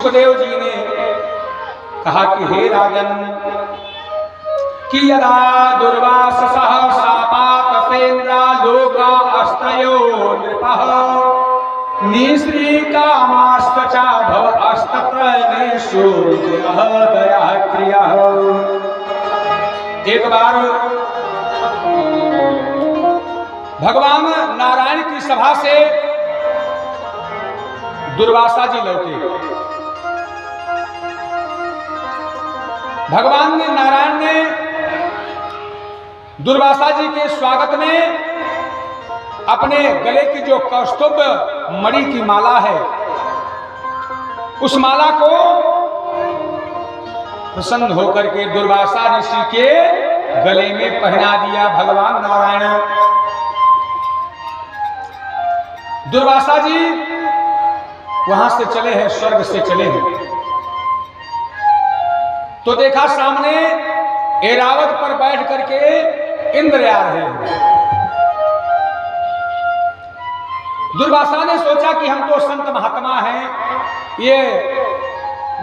सुखदेव जी ने कहा कि हे राजन कि यदा दुर्वाससः शापातसेन्द्रा लोका अस्तयो नृपः निःश्रीकामाश्च भव अस्तत्रयेषु दया क्रिया। एक बार भगवान नारायण की सभा से दुर्वासा जी लौटे। भगवान ने नारायण ने दुर्वासा जी के स्वागत में अपने गले की जो कौस्तुभ मणि की माला है उस माला को प्रसन्न होकर के दुर्वासा ऋषि के गले में पहना दिया। भगवान नारायण दुर्वासा जी वहां से चले हैं, स्वर्ग से चले हैं, तो देखा सामने ऐरावत पर बैठ करके इंद्र आ रहे हैं। दुर्वासा ने सोचा कि हम तो संत महात्मा हैं, ये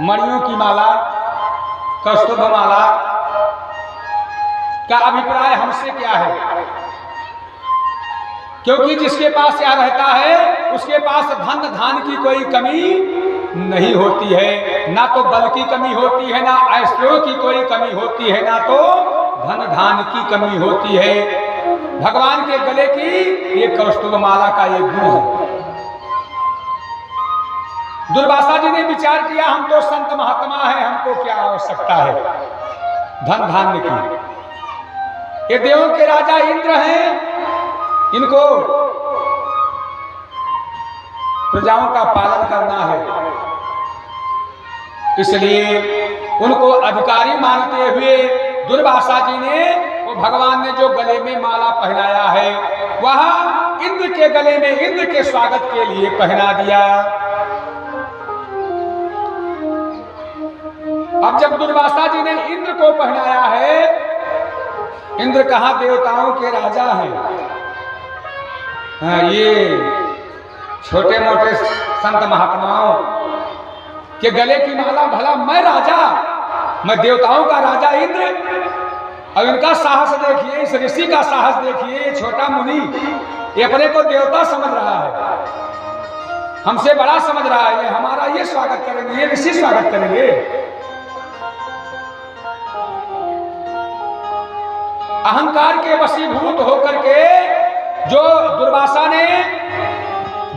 मणियों की माला, कौस्तुभ माला का अभिप्राय हमसे क्या है, क्योंकि जिसके पास यह रहता है उसके पास धन धान की कोई कमी नहीं होती है, ना तो बल की कमी होती है, ना ऐश्वर्य की कोई कमी होती है, ना तो धन धान की कमी होती है। भगवान के गले की ये कौस्तुभ माला का ये गुण है। दुर्वासा जी ने विचार किया हम तो संत महात्मा हैं, हमको क्या आवश्यकता है धन धान्य की। ये देवों के राजा इंद्र हैं, इनको प्रजाओं का पालन करना है, इसलिए उनको अधिकारी मानते हुए दुर्वासा जी ने वो भगवान ने जो गले में माला पहनाया है वह इंद्र के गले में इंद्र के स्वागत के लिए पहना दिया। अब जब दुर्वासा जी ने इंद्र को पहनाया है, इंद्र कहाँ देवताओं के राजा हैं, हाँ, ये छोटे मोटे संत महात्माओं के गले की माला, भला मैं राजा, मैं देवताओं का राजा इंद्र। अब इनका साहस देखिए, इस ऋषि का साहस देखिए, ये छोटा मुनि ये अपने को देवता समझ रहा है, हमसे बड़ा समझ रहा है, ये हमारा ये स्वागत करेंगे, ये ऋषि स्वागत करेंगे। अहंकार के वशीभूत होकर के जो दुर्वासा ने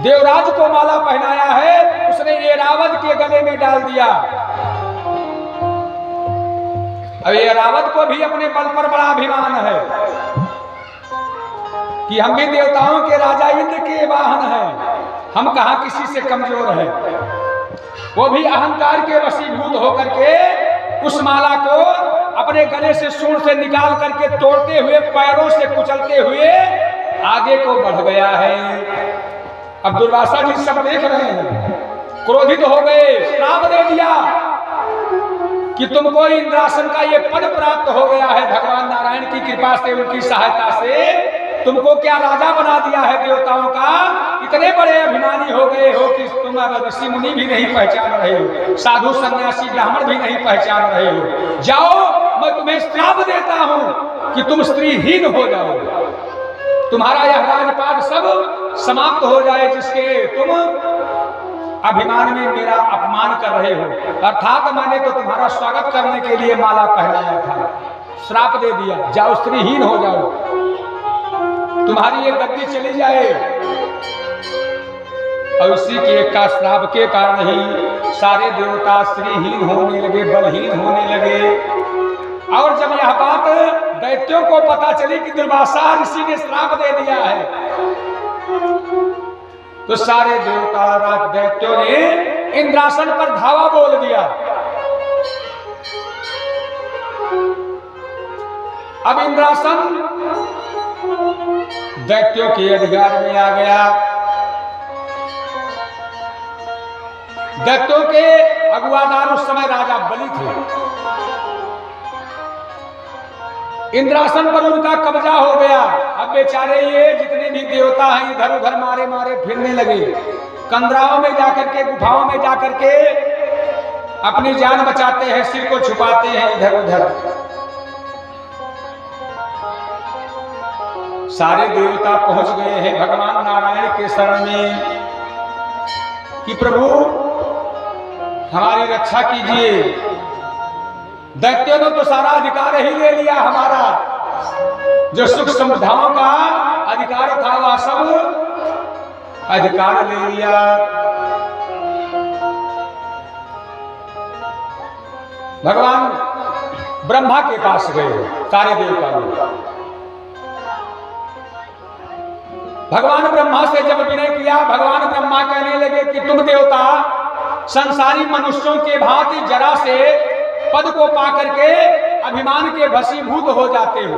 देवराज को माला पहनाया है उसने ऐरावत के गले में डाल दिया। अब ऐरावत को भी अपने बल पर बड़ा अभिमान है कि हम भी देवताओं के राजा इंद्र के वाहन हैं, हम कहां किसी से कमजोर हैं। वो भी अहंकार के वशीभूत होकर के उस माला को अपने गले से सूंड से निकाल करके तोड़ते हुए, पैरों से कुचलते हुए आगे को बढ़ गया है। अब दुर्वासा जी सब देख रहे हैं, क्रोधित हो गए, श्राप दे दिया कि तुमको इंद्रासन का ये पद प्राप्त हो गया है। भगवान नारायण की कृपा से, उनकी सहायता से तुमको क्या राजा बना दिया है देवताओं का। इतने बड़े अभिमानी हो गए हो कि तुम अब ऋषि मुनि भी नहीं पहचान रहे हो, साधु सन्यासी ब्राह्मण भी नहीं पहचान रहे हो। जाओ, मैं तुम्हें श्राप देता हूं कि तुम स्त्रीहीन हो जाओ, तुम्हारा यह राजपाट सब समाप्त हो जाए, जिसके तुम अभिमान में मेरा अपमान कर रहे हो। अर्थात मैंने तो तुम्हारा स्वागत करने के लिए माला पहनाया था, श्राप दे दिया, जाओ स्त्रीहीन हो जाओ, तुम्हारी ये गद्दी चली जाए। और उसी के एक का श्राप के कारण ही सारे देवता स्त्रीहीन होने लगे, बलहीन होने लगे। और जब यह बात दैत्यों को पता चली कि दुर्वासा ऋषि ने श्राप दे दिया है, तो सारे देवता राज दैत्यों ने इंद्रासन पर धावा बोल दिया। अब इंद्रासन दैत्यों के अधिकार में आ गया। दैत्यों के अगुवादार उस समय राजा बलि थे। इंद्रासन पर उनका कब्जा हो गया। अब बेचारे ये जितने भी देवता हैं इधर उधर मारे मारे फिरने लगे, कंदराओं में जाकर के, गुफाओं में जाकर के अपनी जान बचाते हैं, सिर को छुपाते हैं इधर उधर। सारे देवता पहुंच गए हैं भगवान नारायण के शरण में कि प्रभु हमारी रक्षा कीजिए। दैत्यों ने तो सारा अधिकार ही ले लिया हमारा, जो सुख समृद्धाओं का अधिकार था वह सब अधिकार ले लिया। भगवान ब्रह्मा के पास गए सारे देवता लोग। भगवान ब्रह्मा से जब विनय किया, भगवान ब्रह्मा कहने लगे कि तुम देवता संसारी मनुष्यों के भांति जरा से पद को पाकर के अभिमान के भस्मीभूत हो जाते हो।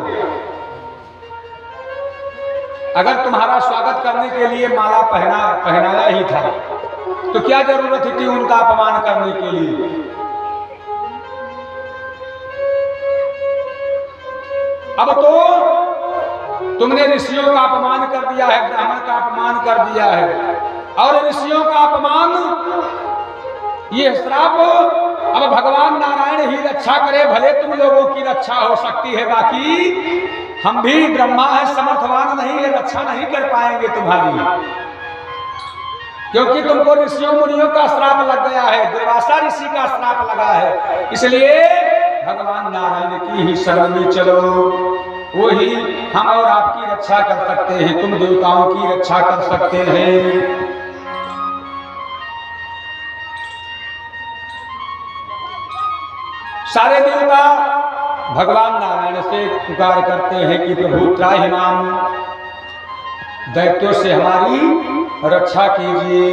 अगर तुम्हारा स्वागत करने के लिए माला पहनाया ही था तो क्या जरूरत थी उनका अपमान करने के लिए। अब तो तुमने ऋषियों का अपमान कर दिया है, ब्राह्मण का अपमान कर दिया है, और ऋषियों का अपमान, ये श्राप अब भगवान नारायण ही रक्षा करे। भले तुम लोगों की रक्षा हो सकती है, बाकी हम भी ब्रह्मा है, समर्थवान नहीं है, रक्षा नहीं कर पाएंगे तुम्हारी, क्योंकि तुमको ऋषियों मुनियों का श्राप लग गया है, दुर्वासा ऋषि का श्राप लगा है। इसलिए भगवान नारायण की ही शरण में चलो, वो ही हम और आपकी रक्षा कर सकते हैं, तुम देवताओं की रक्षा कर सकते हैं। सारे देवता भगवान नारायण से पुकार करते हैं कि प्रभु त्राहि माम, दैत्यों से हमारी रक्षा कीजिए।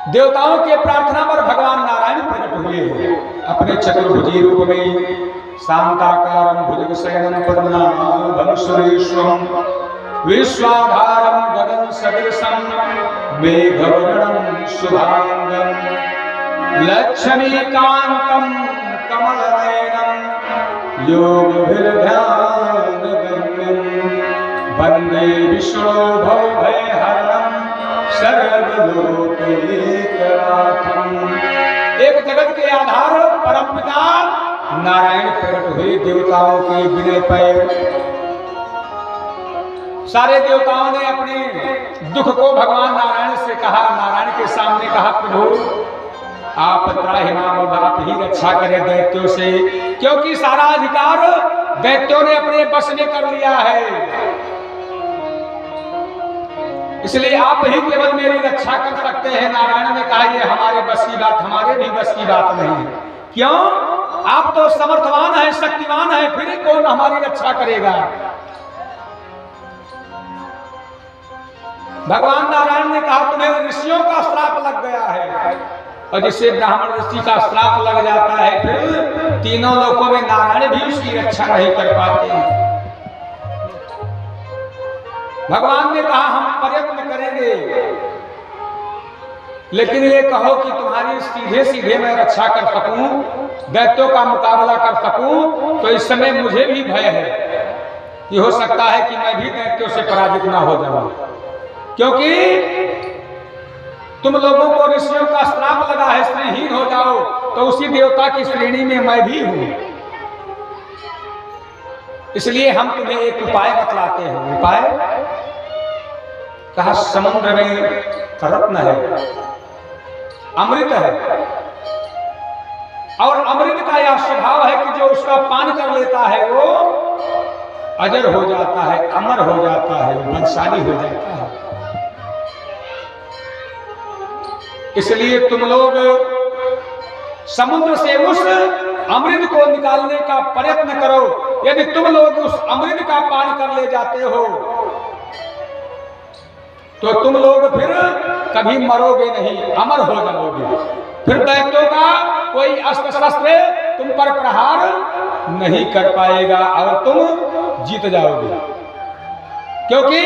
देवताओं के प्रार्थना पर भगवान नारायण प्रकट हुए अपने चतुर्भुजी रूप में। शांताकारं भुजगशयनं पद्मनाभं सुरेशं विश्वाधारं गगन सदृशं मेघवर्णं शुभांगं लक्ष्मीकान्तं कमलनयनं योगभिर्ध्यानगम्यं वन्दे विष्णो भवभयहरणं सर्वलोकैकनाथं। एक जगत के आधार परमपिता नारायण प्रकट हुए देवताओं के विनय पर। सारे देवताओं ने अपने दुख को भगवान नारायण से कहा, नारायण के सामने कहा प्रभु आप त्राहि माम, आप ही रक्षा करें दैत्यों से, क्योंकि सारा अधिकार दैत्यों ने अपने बस में कर लिया है। इसलिए आप ही केवल मेरी रक्षा कर सकते हैं। नारायण ने कहा ये हमारे बस की बात, हमारे भी बस की बात नहीं है। क्यों? आप तो समर्थवान हैं, शक्तिमान हैं, फिर कौन हमारी रक्षा करेगा। भगवान नारायण ने कहा तुम्हें ऋषियों का श्राप लग गया है, और जिससे ब्राह्मण ऋषि का श्राप लग जाता है फिर तीनों लोकों में नारायण भी उसकी रक्षा नहीं कर पाते हैं। भगवान ने कहा हम प्रयत्न करेंगे, लेकिन ये कहो कि तुम्हारी सीधे सीधे मैं रक्षा कर सकूं, दैत्यों का मुकाबला कर सकूं, तो इस समय मुझे भी भय है कि हो सकता है कि मैं भी दैत्यों से पराजित ना हो जाऊं, क्योंकि तुम लोगों को ऋषियों का श्राप लगा है श्रीहीन हो जाओ, तो उसी देवता की श्रेणी में मैं भी हूं। इसलिए हम तुम्हें एक उपाय बतलाते हैं। उपाय कहा समुद्र में रत्न है, अमृत है, और अमृत का यह स्वभाव है कि जो उसका पान कर लेता है वो अजर हो जाता है, अमर हो जाता है, बलशाली हो जाता है। इसलिए तुम लोग समुद्र से उस अमृत को निकालने का प्रयत्न करो। यदि तुम लोग उस अमृत का पान कर ले जाते हो तो तुम लोग फिर कभी मरोगे नहीं, अमर हो जाओगे। फिर दैत्यों का कोई अस्त्र शस्त्र तुम पर प्रहार नहीं कर पाएगा और तुम जीत जाओगे, क्योंकि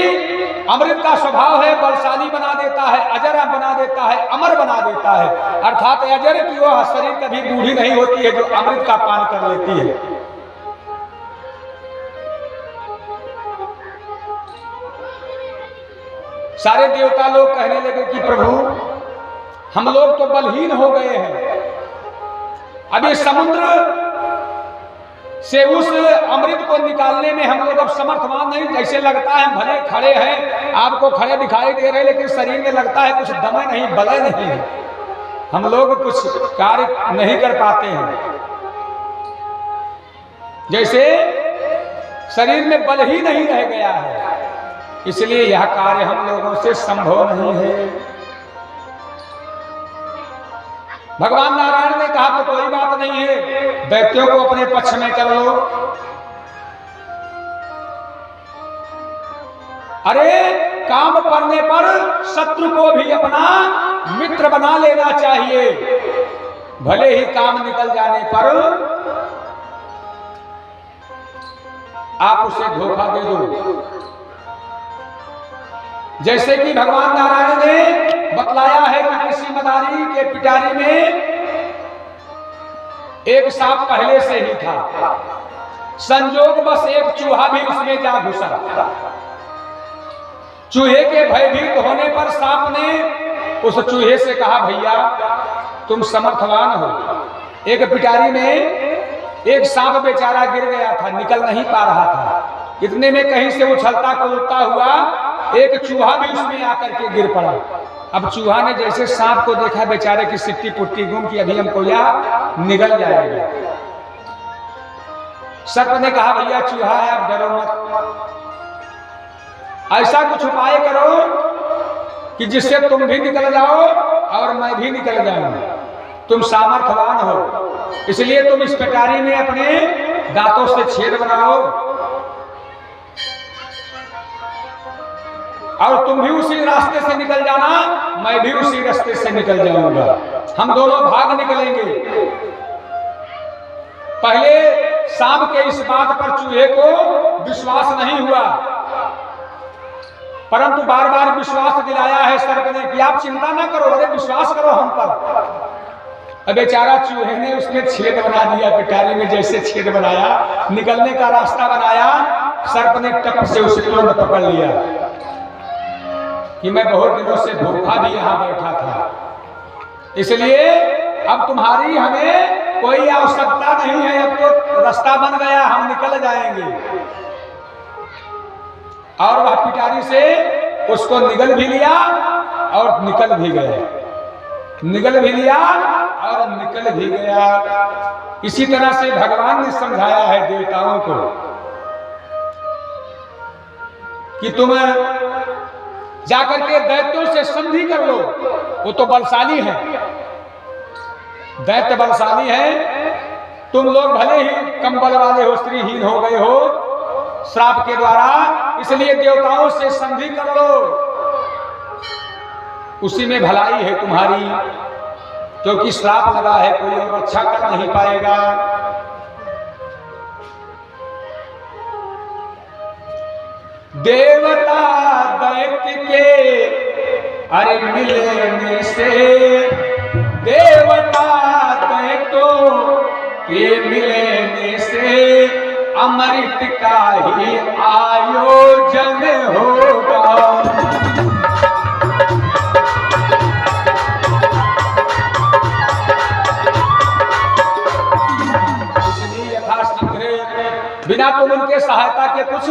अमृत का स्वभाव है, बलशाली बना देता है, अजर बना देता है, अमर बना देता है। अर्थात अजर की वह शरीर कभी बूढ़ी नहीं होती है जो अमृत का पान कर लेती है। सारे देवता लोग कहने लगे कि प्रभु हम लोग तो बलहीन हो गए हैं। अभी समुद्र से उस अमृत को निकालने में हम लोग अब समर्थवान नहीं। जैसे लगता है हम भले खड़े हैं, आपको खड़े दिखाई दे रहे, लेकिन शरीर में लगता है कुछ दम नहीं, बल नहीं है, हम लोग कुछ कार्य नहीं कर पाते हैं। जैसे शरीर में बल ही नहीं रह गया है, इसलिए यह कार्य हम लोगों से संभव नहीं है। भगवान नारायण ने कहा तो कोई बात नहीं है, दैत्यों को अपने पक्ष में कर लो। अरे काम पड़ने पर शत्रु को भी अपना मित्र बना लेना चाहिए। भले ही काम निकल जाने पर आप उसे धोखा दे दो। जैसे कि भगवान नारायण ने बतलाया है कि किसी मदारी के पिटारी में एक सांप पहले से ही था, संजोग बस एक चूहा भी उसमें जा घुसा। चूहे के भयभीत होने पर सांप ने उस चूहे से कहा, भैया तुम समर्थवान हो। एक पिटारी में एक सांप बेचारा गिर गया था, निकल नहीं पा रहा था। इतने में कहीं से उछलता कूदता हुआ एक चूहा भी उसमें आकर के गिर पड़ा। अब चूहा ने जैसे सांप को देखा, बेचारे की सिट्टी पुट्टी गुम की, अभी हमको यह निगल जाएगा। सर्प ने कहा, भैया चूहा है, आप डरो मत, ऐसा कुछ उपाय करो कि जिससे तुम भी निकल जाओ और मैं भी निकल जाऊं। तुम सामर्थ्यवान हो, इसलिए तुम इस पिटारी में अपने दांतों से छेद बनाओ और तुम भी उसी रास्ते से निकल जाना, मैं भी उसी रास्ते से निकल जाऊंगा। हम दोनों भाग निकलेंगे। पहले सांप के इस बात पर चूहे को विश्वास नहीं हुआ, परंतु बार बार विश्वास दिलाया है सर्प ने कि आप चिंता ना करो, अरे विश्वास करो हम पर। अब बेचारा चूहे ने उसमें छेद बना दिया, पिटारी में जैसे छेद बनाया, निकलने का रास्ता बनाया, सर्प ने टप से उसे तुरंत पकड़ लिया कि मैं बहुत दिनों से भूखा भी यहां बैठा था, इसलिए अब तुम्हारी हमें कोई आवश्यकता नहीं है, अब तो रास्ता बन गया, हम निकल जाएंगे। और वह पिटारी से उसको निगल भी लिया और निकल भी गया, निगल भी लिया और निकल भी गया। इसी तरह से भगवान ने समझाया है देवताओं को कि तुम जाकर के दैत्यों से संधि कर लो, वो तो बलशाली है, दैत्य बलशाली है। तुम लोग भले ही कम बल वाले हो, स्त्रीहीन हो गए हो श्राप के द्वारा, इसलिए देवताओं से संधि कर लो, उसी में भलाई है तुम्हारी, क्योंकि श्राप लगा है, कोई और रक्षा कर नहीं पाएगा। देवता दैत्य के अरे मिलने से, देवता दैत्यों के मिलने से अमृत का ही आयोजन होगा। बिना तुम उनके सहायता के कुछ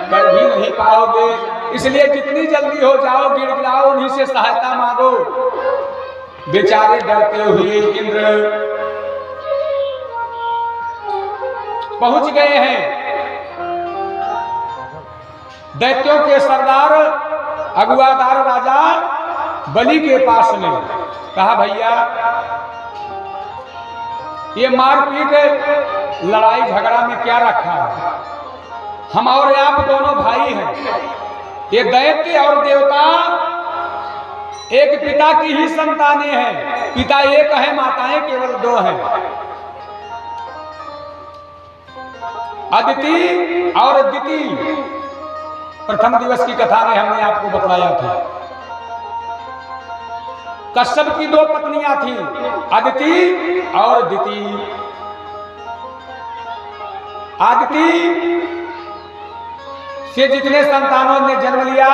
कर भी नहीं पाओगे, इसलिए जितनी जल्दी हो जाओ गिड़गिड़ाओ, उन्हीं से सहायता मांगो। बेचारे डरते हुए इंद्र पहुंच गए हैं दैत्यों के सरदार अगुआदार राजा बलि के पास में। कहा, भैया ये मारपीट लड़ाई झगड़ा में क्या रखा है, हम और आप दोनों भाई हैं। ये दैत्य और देवता एक पिता की ही संतानें हैं, पिता एक है, माताएं केवल दो हैं, अदिति और दिति। प्रथम दिवस की कथा में हमने आपको बतलाया था, कश्यप की दो पत्नियां थीं, अदिति और दिति। आदिति से जितने संतानों ने जन्म लिया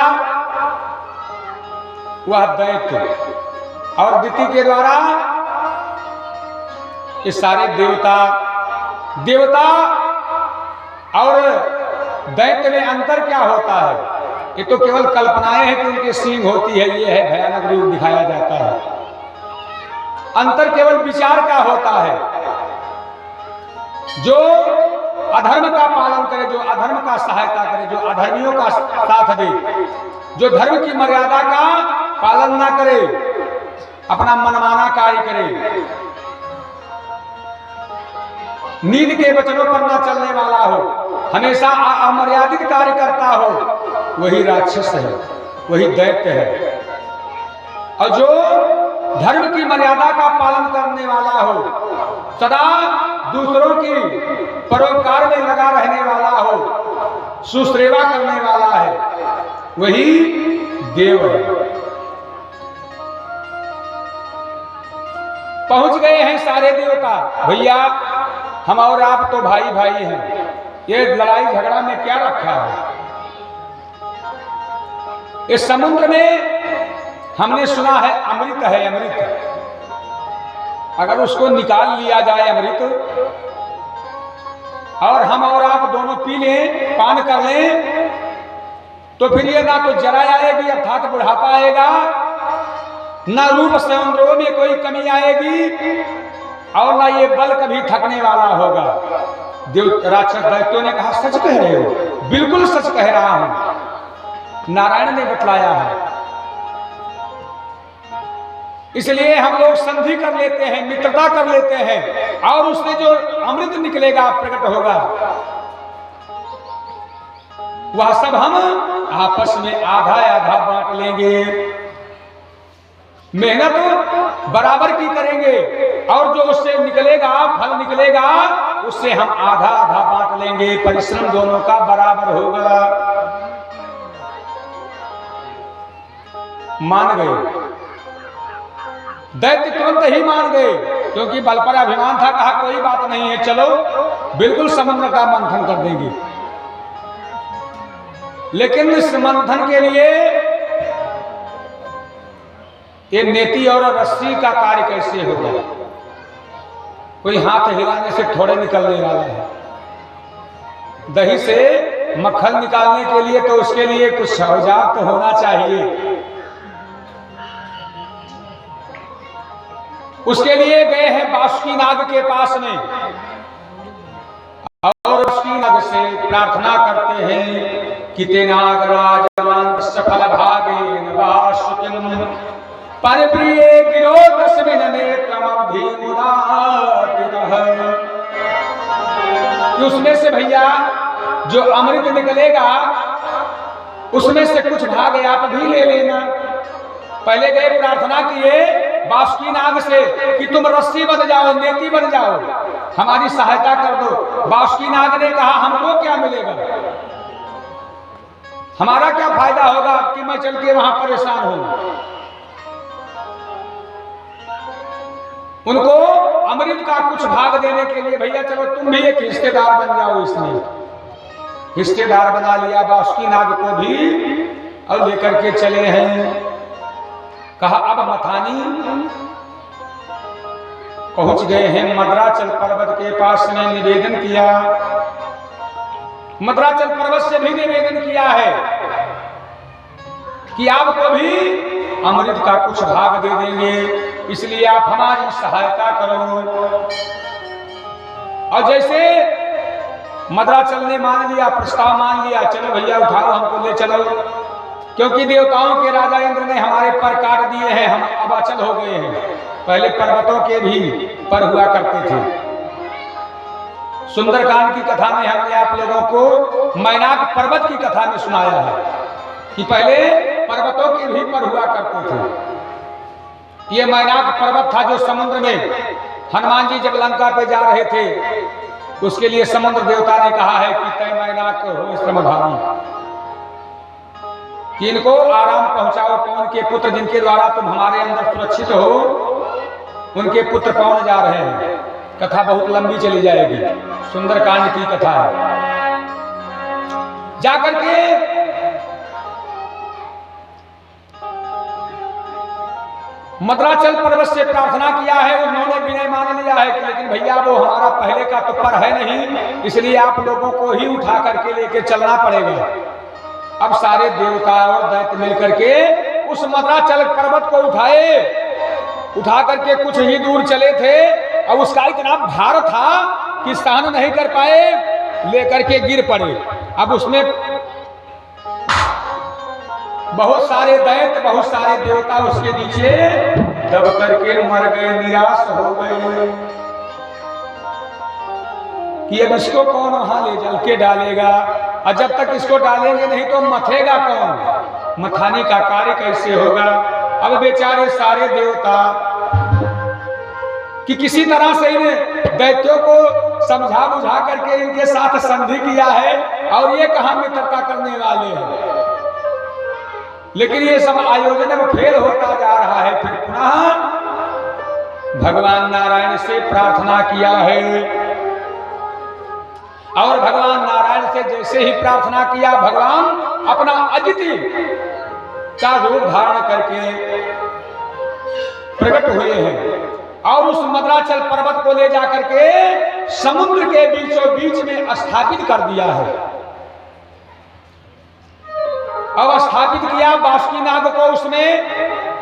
वह दैत्य, और दिति के द्वारा ये सारे देवता और दैत्य में अंतर क्या होता है? ये तो केवल कल्पनाएं हैं कि उनके सींग होती है, ये है भयानक रूप दिखाया जाता है। अंतर केवल विचार का होता है। जो अधर्म का पालन करे, जो अधर्म का सहायता करे, जो अधर्मियों का साथ दे, जो धर्म की मर्यादा का पालन ना करे, अपना मनमाना कार्य करे, नीति के वचनों पर ना चलने वाला हो, हमेशा अमर्यादित कार्य करता हो, वही राक्षस है, वही दैत्य है। और जो धर्म की मर्यादा का पालन करने वाला हो, सदा दूसरों की परोपकार में लगा रहने वाला हो, सुसेवा करने वाला है, वही देव है। पहुंच गए हैं सारे देवता। भैया हम और आप तो भाई भाई हैं, ये लड़ाई झगड़ा में क्या रखा है? इस समुद्र में हमने सुना है अमृत है, अमृत। अगर उसको निकाल लिया जाए अमृत, और हम और आप दोनों पी लें, पान कर लें, तो फिर ये ना तो जरा आएगी अर्थात बुढ़ापा आएगा, ना रूप सौंदर्य में कोई कमी आएगी, और ना ये बल कभी थकने वाला होगा। देव राक्षस दैत्यों ने कहा सच कह रहे हो? बिल्कुल सच कह रहा हूं, नारायण ने बतलाया है। इसलिए हम लोग संधि कर लेते हैं, मित्रता कर लेते हैं, और उससे जो अमृत निकलेगा, प्रकट होगा, वह सब हम आपस में आधा आधा बांट लेंगे। मेहनत बराबर की करेंगे, और जो उससे निकलेगा, फल निकलेगा, उससे हम आधा आधा बांट लेंगे। परिश्रम दोनों का बराबर होगा। मान गए दैत्य, तुरंत ही मान गए, क्योंकि बल पर अभिमान था। कहा कोई बात नहीं है, चलो बिल्कुल समुद्र का मंथन कर देंगे। लेकिन इस मंथन के लिए ये नेति और रस्सी का कार्य कैसे होगा? कोई हाथ हिलाने से थोड़े निकलने वाला है। दही से मक्खन निकालने के लिए तो उसके लिए कुछ औजार तो होना चाहिए। उसके लिए गए हैं बासुकीनाग के पास में, और बासुकीनाग से प्रार्थना करते हैं कि तेनागराज सफल भागेन वासुकिं परप्रिय गिरोधस्मिन् नेत्रमब्धि मुदातितः। उसमें से भैया जो अमृत निकलेगा, उसमें से कुछ भाग आप भी ले लेना। पहले गए प्रार्थना किए बासुकीनाग से कि तुम रस्सी बन जाओ, नेति बन जाओ, हमारी सहायता कर दो। बासुकीनाग ने कहा हमको क्या मिलेगा, हमारा क्या फायदा होगा कि मैं चल के वहां परेशान हूं। उनको अमृत का कुछ भाग देने के लिए भैया चलो तुम भी एक हिस्सेदार बन जाओ। इसने हिस्सेदार बना लिया बासुकीनाग को भी, और लेकर के चले हैं। कहा अब मथानी पहुंच गए हैं मद्राचल पर्वत के पास में। निवेदन किया, मद्राचल पर्वत से भी निवेदन किया है कि आपको भी अमृत का कुछ भाग दे देंगे, इसलिए आप हमारी सहायता करो। और जैसे मद्राचल ने मान लिया, प्रस्ताव मान लिया, चलो भैया उठाओ, हमको ले चलो, क्योंकि देवताओं के राजा इंद्र ने हमारे पर काट दिए हैं, हम अब अचल हो गए हैं। पहले पर्वतों के भी पर हुआ करते थे। सुंदरकांड की कथा में हमने आप लोगों को मैनाक पर्वत की कथा में सुनाया है कि पहले पर्वतों के भी पर हुआ करते थे। ये मैनाक पर्वत था जो समुद्र में हनुमान जी जब लंका पे जा रहे थे, उसके लिए समुद्र देवता ने कहा है कि तय मैनाक हो श्रमधारी, कि इनको आराम पहुंचाओ। पवन के पुत्र जिनके द्वारा तुम हमारे अंदर सुरक्षित हो, उनके पुत्र पवन जा रहे हैं। कथा बहुत लंबी चली जाएगी, सुंदरकांड की कथा है। जाकर के मद्राचल पर्वत से प्रार्थना किया है, उन्होंने विनय मान लिया है कि लेकिन भैया वो हमारा पहले का तो पर है नहीं, इसलिए आप लोगों को ही उठा करके लेके चलना पड़ेगा। अब सारे देवता और दैत्य मिलकर के उस मद्राचल पर्वत को उठा करके कुछ ही दूर चले थे और उसका इतना भार था कि सहन नहीं कर पाए, लेकर के गिर पड़े। अब उसमें बहुत सारे दैत्य, बहुत सारे देवता उसके नीचे दब करके मर गए, निराश हो गए कि अब इसको कौन वहां ले चल के डालेगा, और जब तक इसको डालेंगे नहीं तो मथेगा कौन, मथाने का कार्य कैसे होगा। अब बेचारे सारे देवता कि किसी तरह से इन्हें दैत्यों को समझा बुझा करके इनके साथ संधि किया है और ये कहां मित्रता करने वाले हैं, लेकिन ये सब आयोजन में फेल होता जा रहा है। फिर पुनः भगवान नारायण से प्रार्थना किया है और भगवान नारायण से जैसे ही प्रार्थना किया, भगवान अपना अदिति का रूप धारण करके प्रकट हुए हैं और उस मद्राचल पर्वत को ले जाकर के समुद्र के बीचों बीच में स्थापित कर दिया है। अब स्थापित किया बासुकीनाग को, उसमें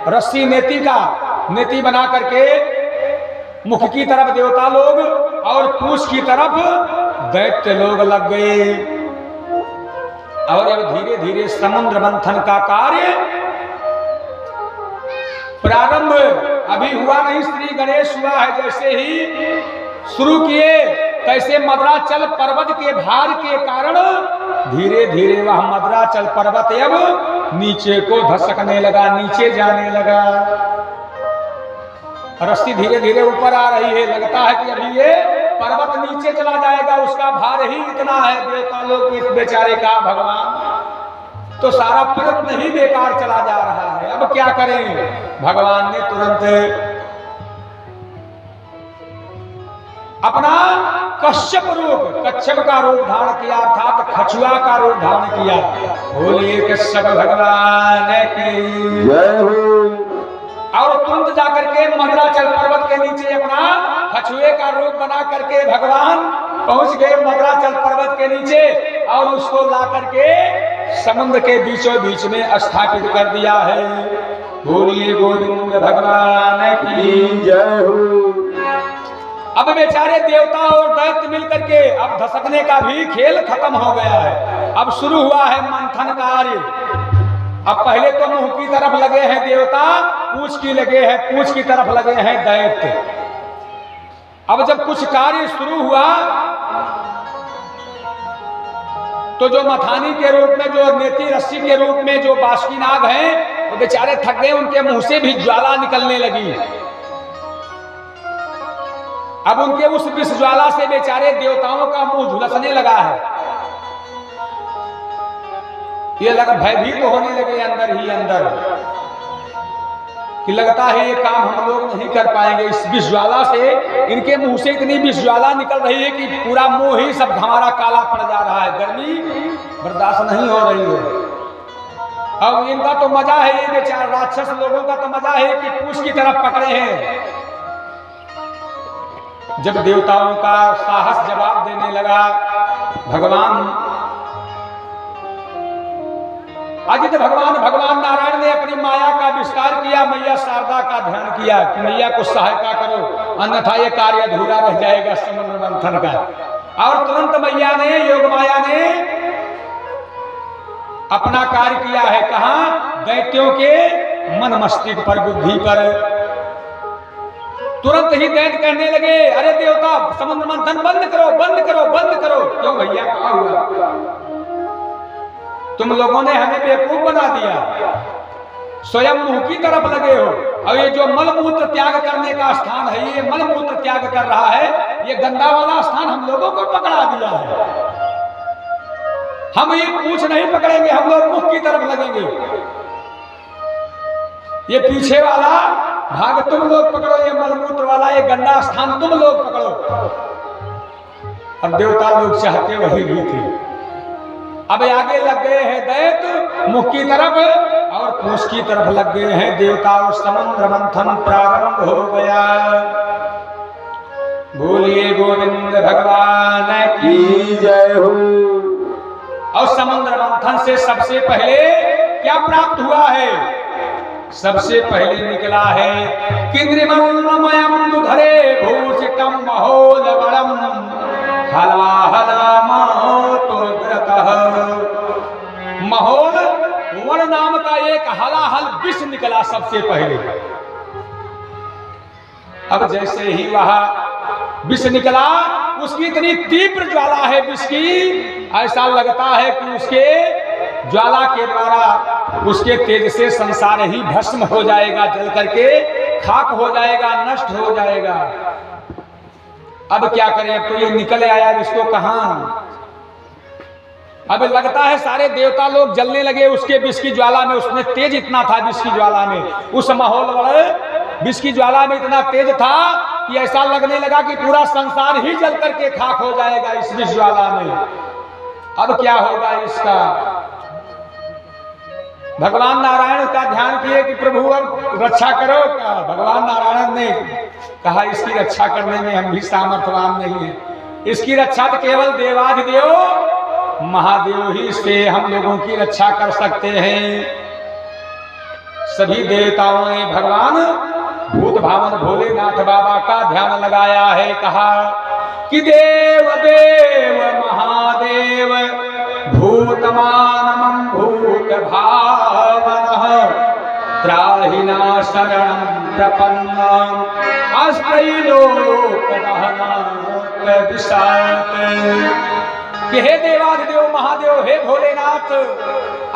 रस्सी नेति बना करके मुख की तरफ देवता लोग और पूंछ की तरफ दैत्य लोग लग गए और अब धीरे धीरे समुद्र मंथन का कार्य प्रारंभ अभी हुआ नहीं, श्री गणेश हुआ है। जैसे ही शुरू किए तैसे मद्राचल पर्वत के भार के कारण धीरे धीरे वह मद्राचल पर्वत अब नीचे को धसकने लगा, नीचे जाने लगा। रस्सी धीरे धीरे ऊपर आ रही है, लगता है कि अभी ये पर्वत नीचे चला जाएगा, उसका भार ही इतना है। देवता लोग इस बेचारे का भगवान तो सारा प्रयत्न ही बेकार चला जा रहा है, अब क्या करें। भगवान ने तुरंत अपना कश्यप का रूप धारण किया, अर्थात कछुआ का रूप धारण किया। बोलिए कश्यप भगवान की जय हो। और तुरंत जाकर के मद्राचल पर्वत के नीचे अपना कछुए का रूप बना करके भगवान पहुंच गए मद्राचल पर्वत के नीचे और उसको ला करके समुद्र के बीचों बीच में स्थापित कर दिया है। बोलिए गोविंद भगवान की जय हो। अब बेचारे देवता और दैत्य मिलकर के अब धसकने का भी खेल खत्म हो गया है। अब शुरू हुआ है मंथन कार्य। अब पहले तो मुंह की तरफ लगे हैं देवता, पूंछ की तरफ लगे हैं दैत्य। अब जब कुछ कार्य शुरू हुआ तो जो मथानी के रूप में, जो नेति रस्सी के रूप में जो बासुकीनाग हैं, वो बेचारे थक गए, उनके मुंह से भी ज्वाला निकलने लगी। अब उनके उस विष ज्वाला से बेचारे देवताओं का मुंह झुलसने लगा है। ये लगा भयभीत होने लगे अंदर ही अंदर कि लगता है ये काम हम लोग नहीं कर पाएंगे। इस विष ज्वाला से, इनके मुंह से इतनी विष ज्वाला निकल रही है कि पूरा मुंह ही सब हमारा काला पड़ जा रहा है, गर्मी बर्दाश्त नहीं हो रही है। अब इनका तो मजा है, ये बेचारे राक्षस लोगों का तो मजा है कि पूंछ की तरफ पकड़े हैं। जब देवताओं का साहस जवाब देने लगा, भगवान भगवान नारायण ने अपनी माया का विस्तार किया, मैया शारदा का ध्यान किया कि मैया को सहायता करो, अन्यथा ये कार्य अधूरा रह जाएगा समुद्र मंथन का। और तुरंत मैया ने, योग माया ने अपना कार्य किया है। कहां? दैत्यों के मन मस्तिष्क पर, बुद्धि पर। तुरंत ही दैत्य कहने लगे, अरे देवता समुद्र मंथन बंद करो, बंद करो, बंद करो। क्यों भैया, क्या हुआ? तुम लोगों ने हमें बेवकूफ बना दिया, स्वयं मुंह की तरफ लगे हो। और ये जो मलमूत्र त्याग करने का स्थान है, ये मलमूत्र त्याग कर रहा है, ये गंदा वाला स्थान हम लोगों को पकड़ा दिया है। हम ये पूंछ नहीं पकड़ेंगे, हम लोग मुख की तरफ लगेंगे। ये पीछे वाला भाग तुम लोग पकड़ो, ये मलमूत्र वाला, ये गंदा स्थान तुम लोग पकड़ो। अब देवता लोग चाहते वही भी थे। अब आगे लग गए हैं दैत्य मुख की तरफ और पूछ की तरफ लग गए हैं देवता और समुद्र मंथन प्रारंभ हो गया। बोलिए गोविंद भगवान की जय हो। और समुद्र मंथन से सबसे पहले क्या प्राप्त हुआ है? सबसे पहले निकला है कि निर्मलमयं दुधरे भूषितम महोदवरम हलाहलमातुग्रतः। महोल वन नाम का एक हलाहल विष निकला सबसे पहले। अब जैसे ही वहां विष निकला, उसकी इतनी तीव्र ज्वाला है विष की, ऐसा लगता है कि उसके ज्वाला के द्वारा उसके तेज से संसार ही भस्म हो जाएगा, जल करके खाक हो जाएगा, नष्ट हो जाएगा। अब क्या करें? अब तो ये निकल आया, इसको कहां? अब लगता है सारे देवता लोग जलने लगे उसके विष की ज्वाला में। उसमें तेज इतना था विष की ज्वाला में, उस माहौल वाले विष की ज्वाला में इतना तेज था कि ऐसा लगने लगा कि पूरा संसार ही जल करके खाक हो जाएगा इस विष ज्वाला में। अब क्या होगा इसका? भगवान नारायण का ध्यान किए कि प्रभु अब रक्षा करो। का भगवान नारायण ने कहा इसकी रक्षा करने में हम भी सामर्थ्यवान नहीं है, इसकी रक्षा तो केवल देवाधिदेव महादेव ही से हम लोगों की रक्षा कर सकते हैं। सभी देवताओं ने भगवान भूत भावन भोलेनाथ बाबा का ध्यान लगाया है। कहा कि देव देव महादेव भूतमानमं भूत भावनः त्राहिना शरणं प्रपन्नं आश्रयलोकदहनात्। कि हे देवाधिदेव महादेव, हे भोलेनाथ,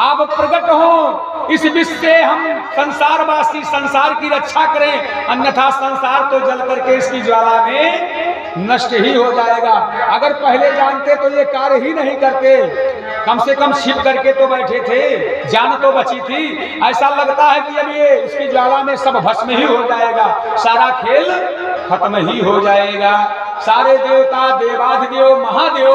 आप प्रकट हो, इस विष से हम संसारवासी संसार की रक्षा करें, अन्यथा संसार तो जल करके इसकी ज्वाला में नष्ट ही हो जाएगा। अगर पहले जानते तो ये कार्य ही नहीं करते, कम से कम छिप करके तो बैठे थे, जान तो बची थी। ऐसा लगता है कि अब ये इसकी ज्वाला में सब भस्म ही हो जाएगा, सारा खेल खत्म ही हो जाएगा। सारे देवता देवाधिदेव महादेव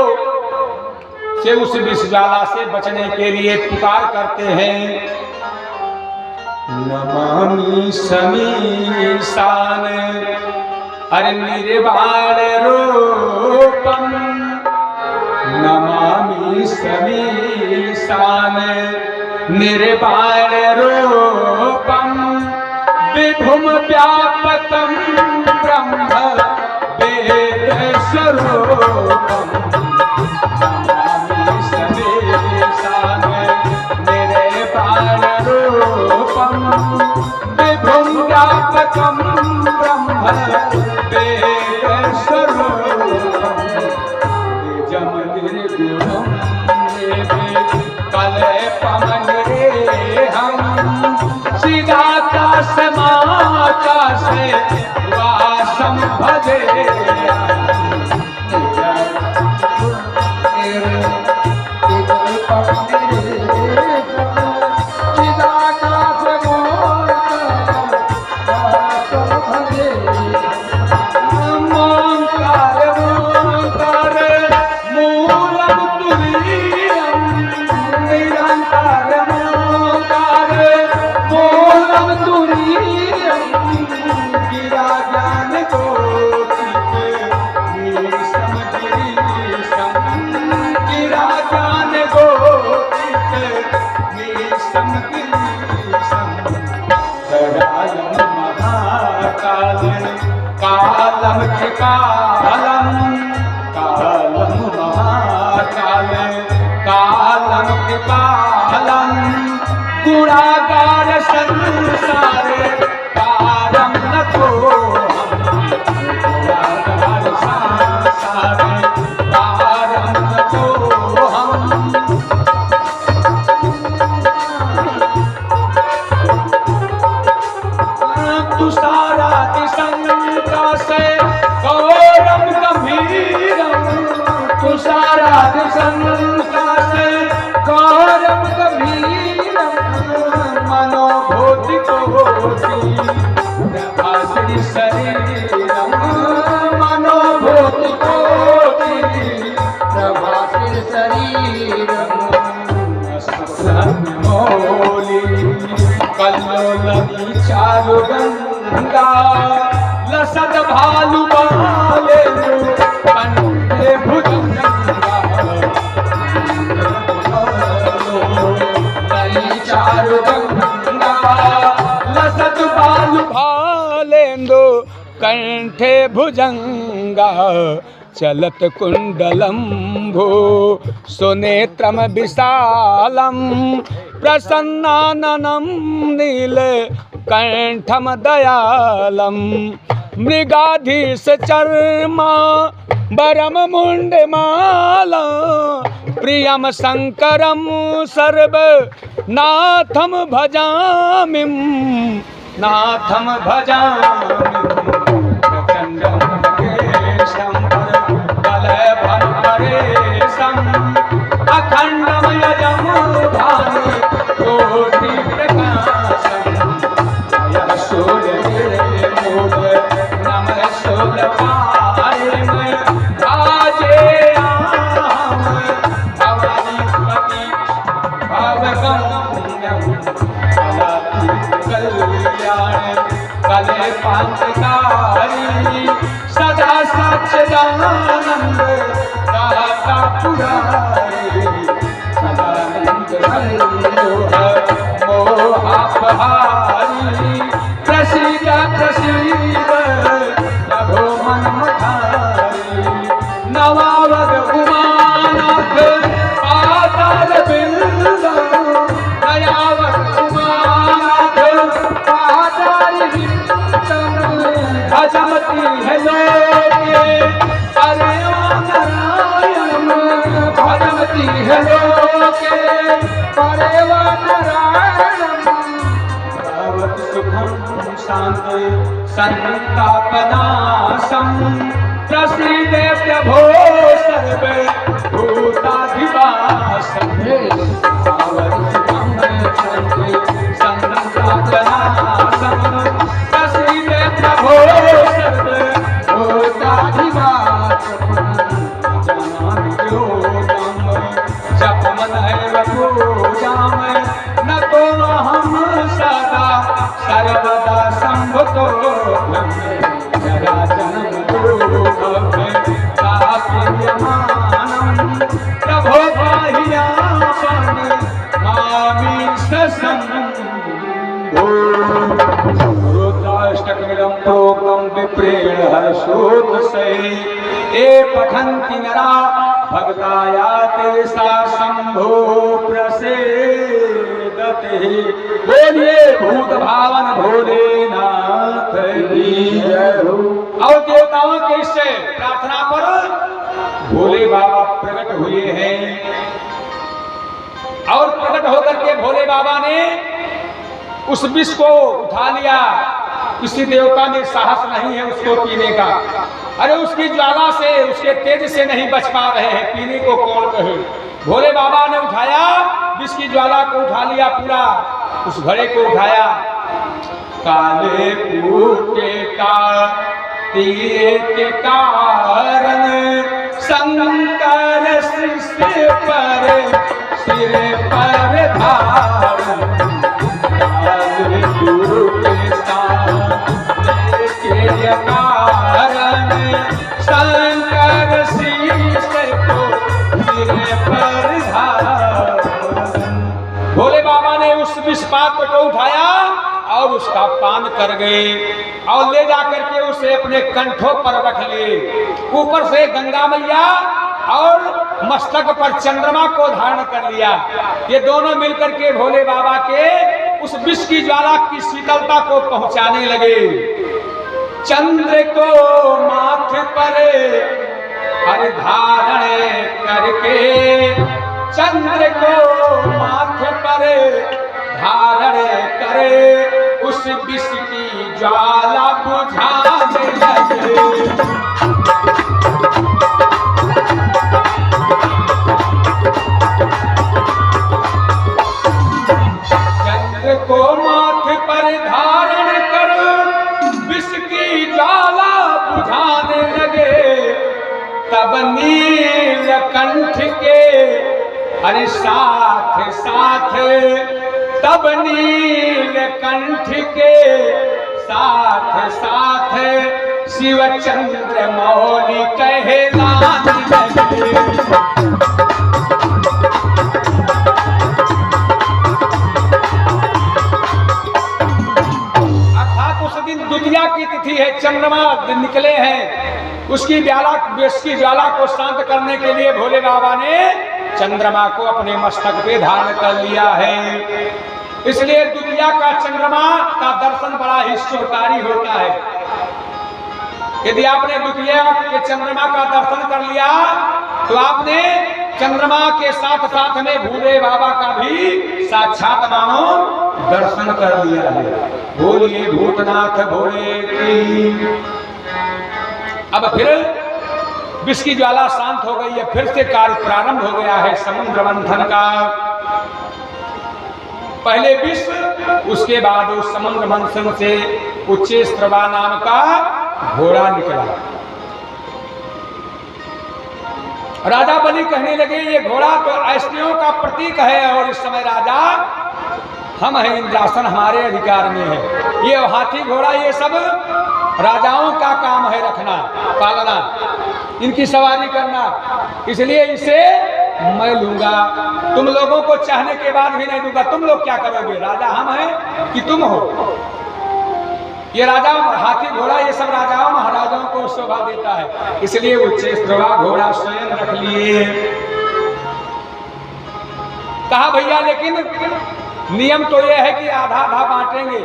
से उस विष ज्वाला से बचने के लिए पुकार करते हैं। नमामि समीशान अरे निर्वाण रूपम, नमामि समीशान निर्वाण रूपम विभुम व्यापकम ब्रह्म वेद स्वरूपम। विभुम व्यापकं ब्रह्म वेद स्वरूपं निजं निर्गुणं कल्पमनिरेहं चिदाकाशमाकाशे वासं भजे। कालम कालम कालम महाकाल कालम कालम गुणागार संसार कारम न तो गुणागार संसार कारम न तो हम। तुषारा दिशंका से गौरम गंभीरम, तुषारा दिशंका से गौरम गंभीरम मनोभूति कोटि प्रभाश्री शरीरम मनोभूति कोटि प्रभाश्री शरीरम मौली। लसत भालु बाले कंठे भुजंगा चारु गंगा लसत भालु भालेंदु कंठे भुजंगा चलत कुंडलंभो सुनेत्रम विशालम प्रसन्नाननं नील कंठम दयालम मृगाधीश चर्मा बरम मुंडमाला प्रियम शंकरम सर्व नाथम भजामि नाथम भजामि प्रचंडम केशम बलभद्रेशम अखंडम यजम भानु कोटि प्रकाशम जय सूर्य मूल नमः सूर्य पारिम राजे आम भवानीपति भवगम्यम कल्याण कले पांचकारी सदा सच्चिदानंद दाता पुरारी सदानंद संदोह मोहापहारी प्रसीद प्रसीद प्रभो मन मठारी नवावद उमानाथ पाताल बिंद नयावद उमानाथ पाताल बिंद भजमती है लोके अरे नारायण भजमती है लोके अरे नारायण भगवत सुखम शांति संतापनाशम प्रसीदे प्रभो सर्वे भूताधिवासम भगवत सुखम शांति संतापनाशम प्रसीदे प्रभो सर्वे भूताधिवासम जानामि योगम जपमनैव पूजाम न तो अहं सदा सर्वदा संभुतो जरा जन्म दुर्भवे ताप्यमानं प्रभो पाहियापन मामीश संभो रुद्राष्टकमिदं प्रोक्तं विप्रेण हर्षोत्सै ये पठन्ति नरा भक्ताया तेषा शंभो प्रसेदते बोलिए भूत भावन भोलेनाथ की जय हो। और देवताओं के इससे प्रार्थना पर भोले बाबा प्रकट हुए हैं और प्रकट होकर के भोले बाबा ने उस विष को उठा लिया। किसी देवता में साहस नहीं है उसको पीने का। अरे उसकी ज्वाला से उसके तेज से नहीं बच पा रहे हैं, पीने को कौन कहे। भोले बाबा ने उठाया, विष की ज्वाला को उठा लिया, पूरा उस घड़े को उठाया। काले कूटे का तीर के कारण शंकर सिर पर धारण काले कूटे के कारण शंकर शीश को सिर पर धारण। भोले बाबा ने उस विष पात्र को उठाया और उसका पान कर गए और ले जाकर के उसे अपने कंठों पर रख लिए। ऊपर से गंगा मैया और मस्तक पर चंद्रमा को धारण कर लिया। ये दोनों मिलकर के भोले बाबा के उस विष की ज्वाला की शीतलता को पहुंचाने लगे। चंद्र को माथे पर हर धारण करके, चंद्र को माथे पर धारण करे, उस विष की ज्वाला बुझाने लगे। चंद्र को माथे पर धारण कर विष की ज्वाला बुझाने लगे। तब नीलकंठ के अरे साथ साथ, तब नीलकंठ के साथ साथ शिव चंद्र मौली कहलाने लगे। अर्थात उस दिन द्वितीया की तिथि है, चंद्रमा निकले हैं, उसकी ज्वाला को शांत करने के लिए भोले बाबा ने चंद्रमा को अपने मस्तक पे धारण कर लिया है। इसलिए द्वितीया का चंद्रमा का दर्शन बड़ा ही शुभकारी होता है। यदि आपने द्वितीया के चंद्रमा का दर्शन कर लिया तो आपने चंद्रमा के साथ साथ में भोले बाबा का भी साक्षात मानो दर्शन कर लिया है। बोलिए भूतनाथ भोले की। अब फिर विष की ज्वाला शांत हो गई है, फिर से कार्य प्रारंभ हो गया है समुद्र मंथन का। पहले विष, उसके बाद उस समुद्र मंथन से उच्चेस्त्रवा नाम का घोड़ा निकला। राजा बलि कहने लगे ये घोड़ा तो ऐश्वर्यों का प्रतीक है और इस समय राजा हम हैं, इंद्रासन हमारे अधिकार में है। ये हाथी घोड़ा ये सब राजाओं का काम है, रखना पालना, इनकी सवारी करना, इसलिए इसे मैं लूंगा। तुम लोगों को चाहने के बाद भी नहीं दूंगा। तुम लोग क्या करोगे? राजा हम हैं कि तुम हो? ये राजा हाथी घोड़ा ये सब राजाओं महाराजाओं को शोभा देता है, इसलिए उच्चेस्त्रवा घोड़ा स्वयं रख लिए। कहा भैया लेकिन नियम तो ये है कि आधा आधा बांटेंगे।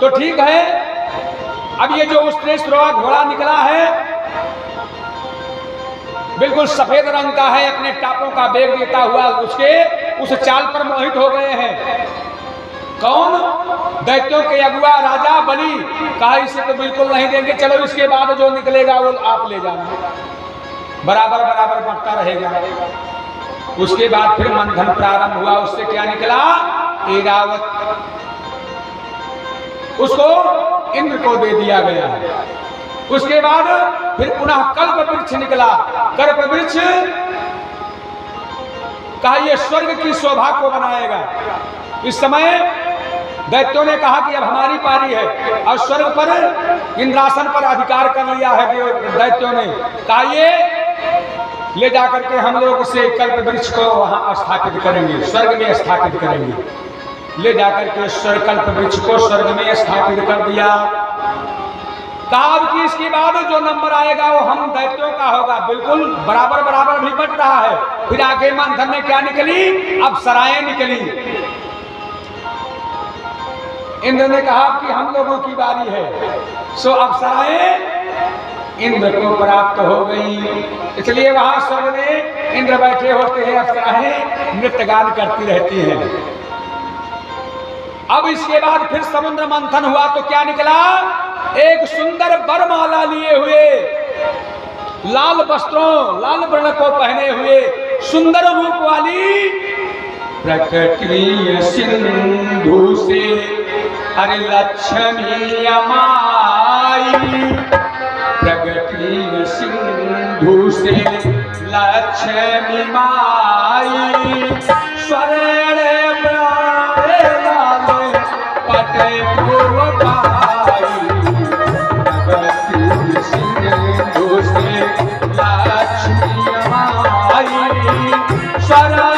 तो ठीक है, अब ये जो उच्चेस्त्रवा घोड़ा निकला है बिल्कुल सफेद रंग का है, अपने टापों का बेग देता हुआ उसके उस चाल पर मोहित हो गए हैं। कौन? दैत्यों के अगुआ राजा बलि। कहा इसे तो बिल्कुल नहीं देंगे, चलो इसके बाद जो निकलेगा वो आप ले जाना, बराबर बराबर बढ़ता रहेगा। उसके बाद फिर मंथन प्रारंभ हुआ। उससे क्या निकला? ऐरावत, उसको इंद्र को दे दिया गया। उसके बाद फिर पुनः कल्प वृक्ष निकला। कल्प वृक्ष कहा यह स्वर्ग की शोभा को बनाएगा। इस समय दैत्यों ने कहा कि अब हमारी पारी है और स्वर्ग पर इंद्रासन पर अधिकार कर लिया है दैत्यों ने। कहा ये ले जाकर के हम लोग इसे कल्प वृक्ष को वहां स्थापित करेंगे, स्वर्ग में स्थापित करेंगे। ले जाकर के कल्प वृक्ष को स्वर्ग में स्थापित कर दिया। कहा कि इसके बाद जो नंबर आएगा वो हम दैत्यों का होगा। बिल्कुल बराबर बराबर भी बट रहा है। फिर आगे मंथन में क्या निकली? अप्सराएं निकली। इंद्र ने कहा कि हम लोगों की बारी है, सो अप्सराएं इंद्र को प्राप्त हो गई। इसलिए वहां स्वर्ग में इंद्र बैठे होते हैं, अप्सराएं नृत्य गान करती रहती हैं। अब इसके बाद फिर समुद्र मंथन हुआ तो क्या निकला? एक सुंदर वरमाला लिए हुए, लाल वस्त्रों, लाल वर्ण को पहने हुए, सुंदर रूप वाली प्रकटीय सिंधु से अरे लक्ष्मी अमाई। प्रगटीय सिंधु से लक्ष्मी माई। स्वर्ण पटे पूर्वाई। प्रगटीय सिंधु से लक्ष्मी माई। शरण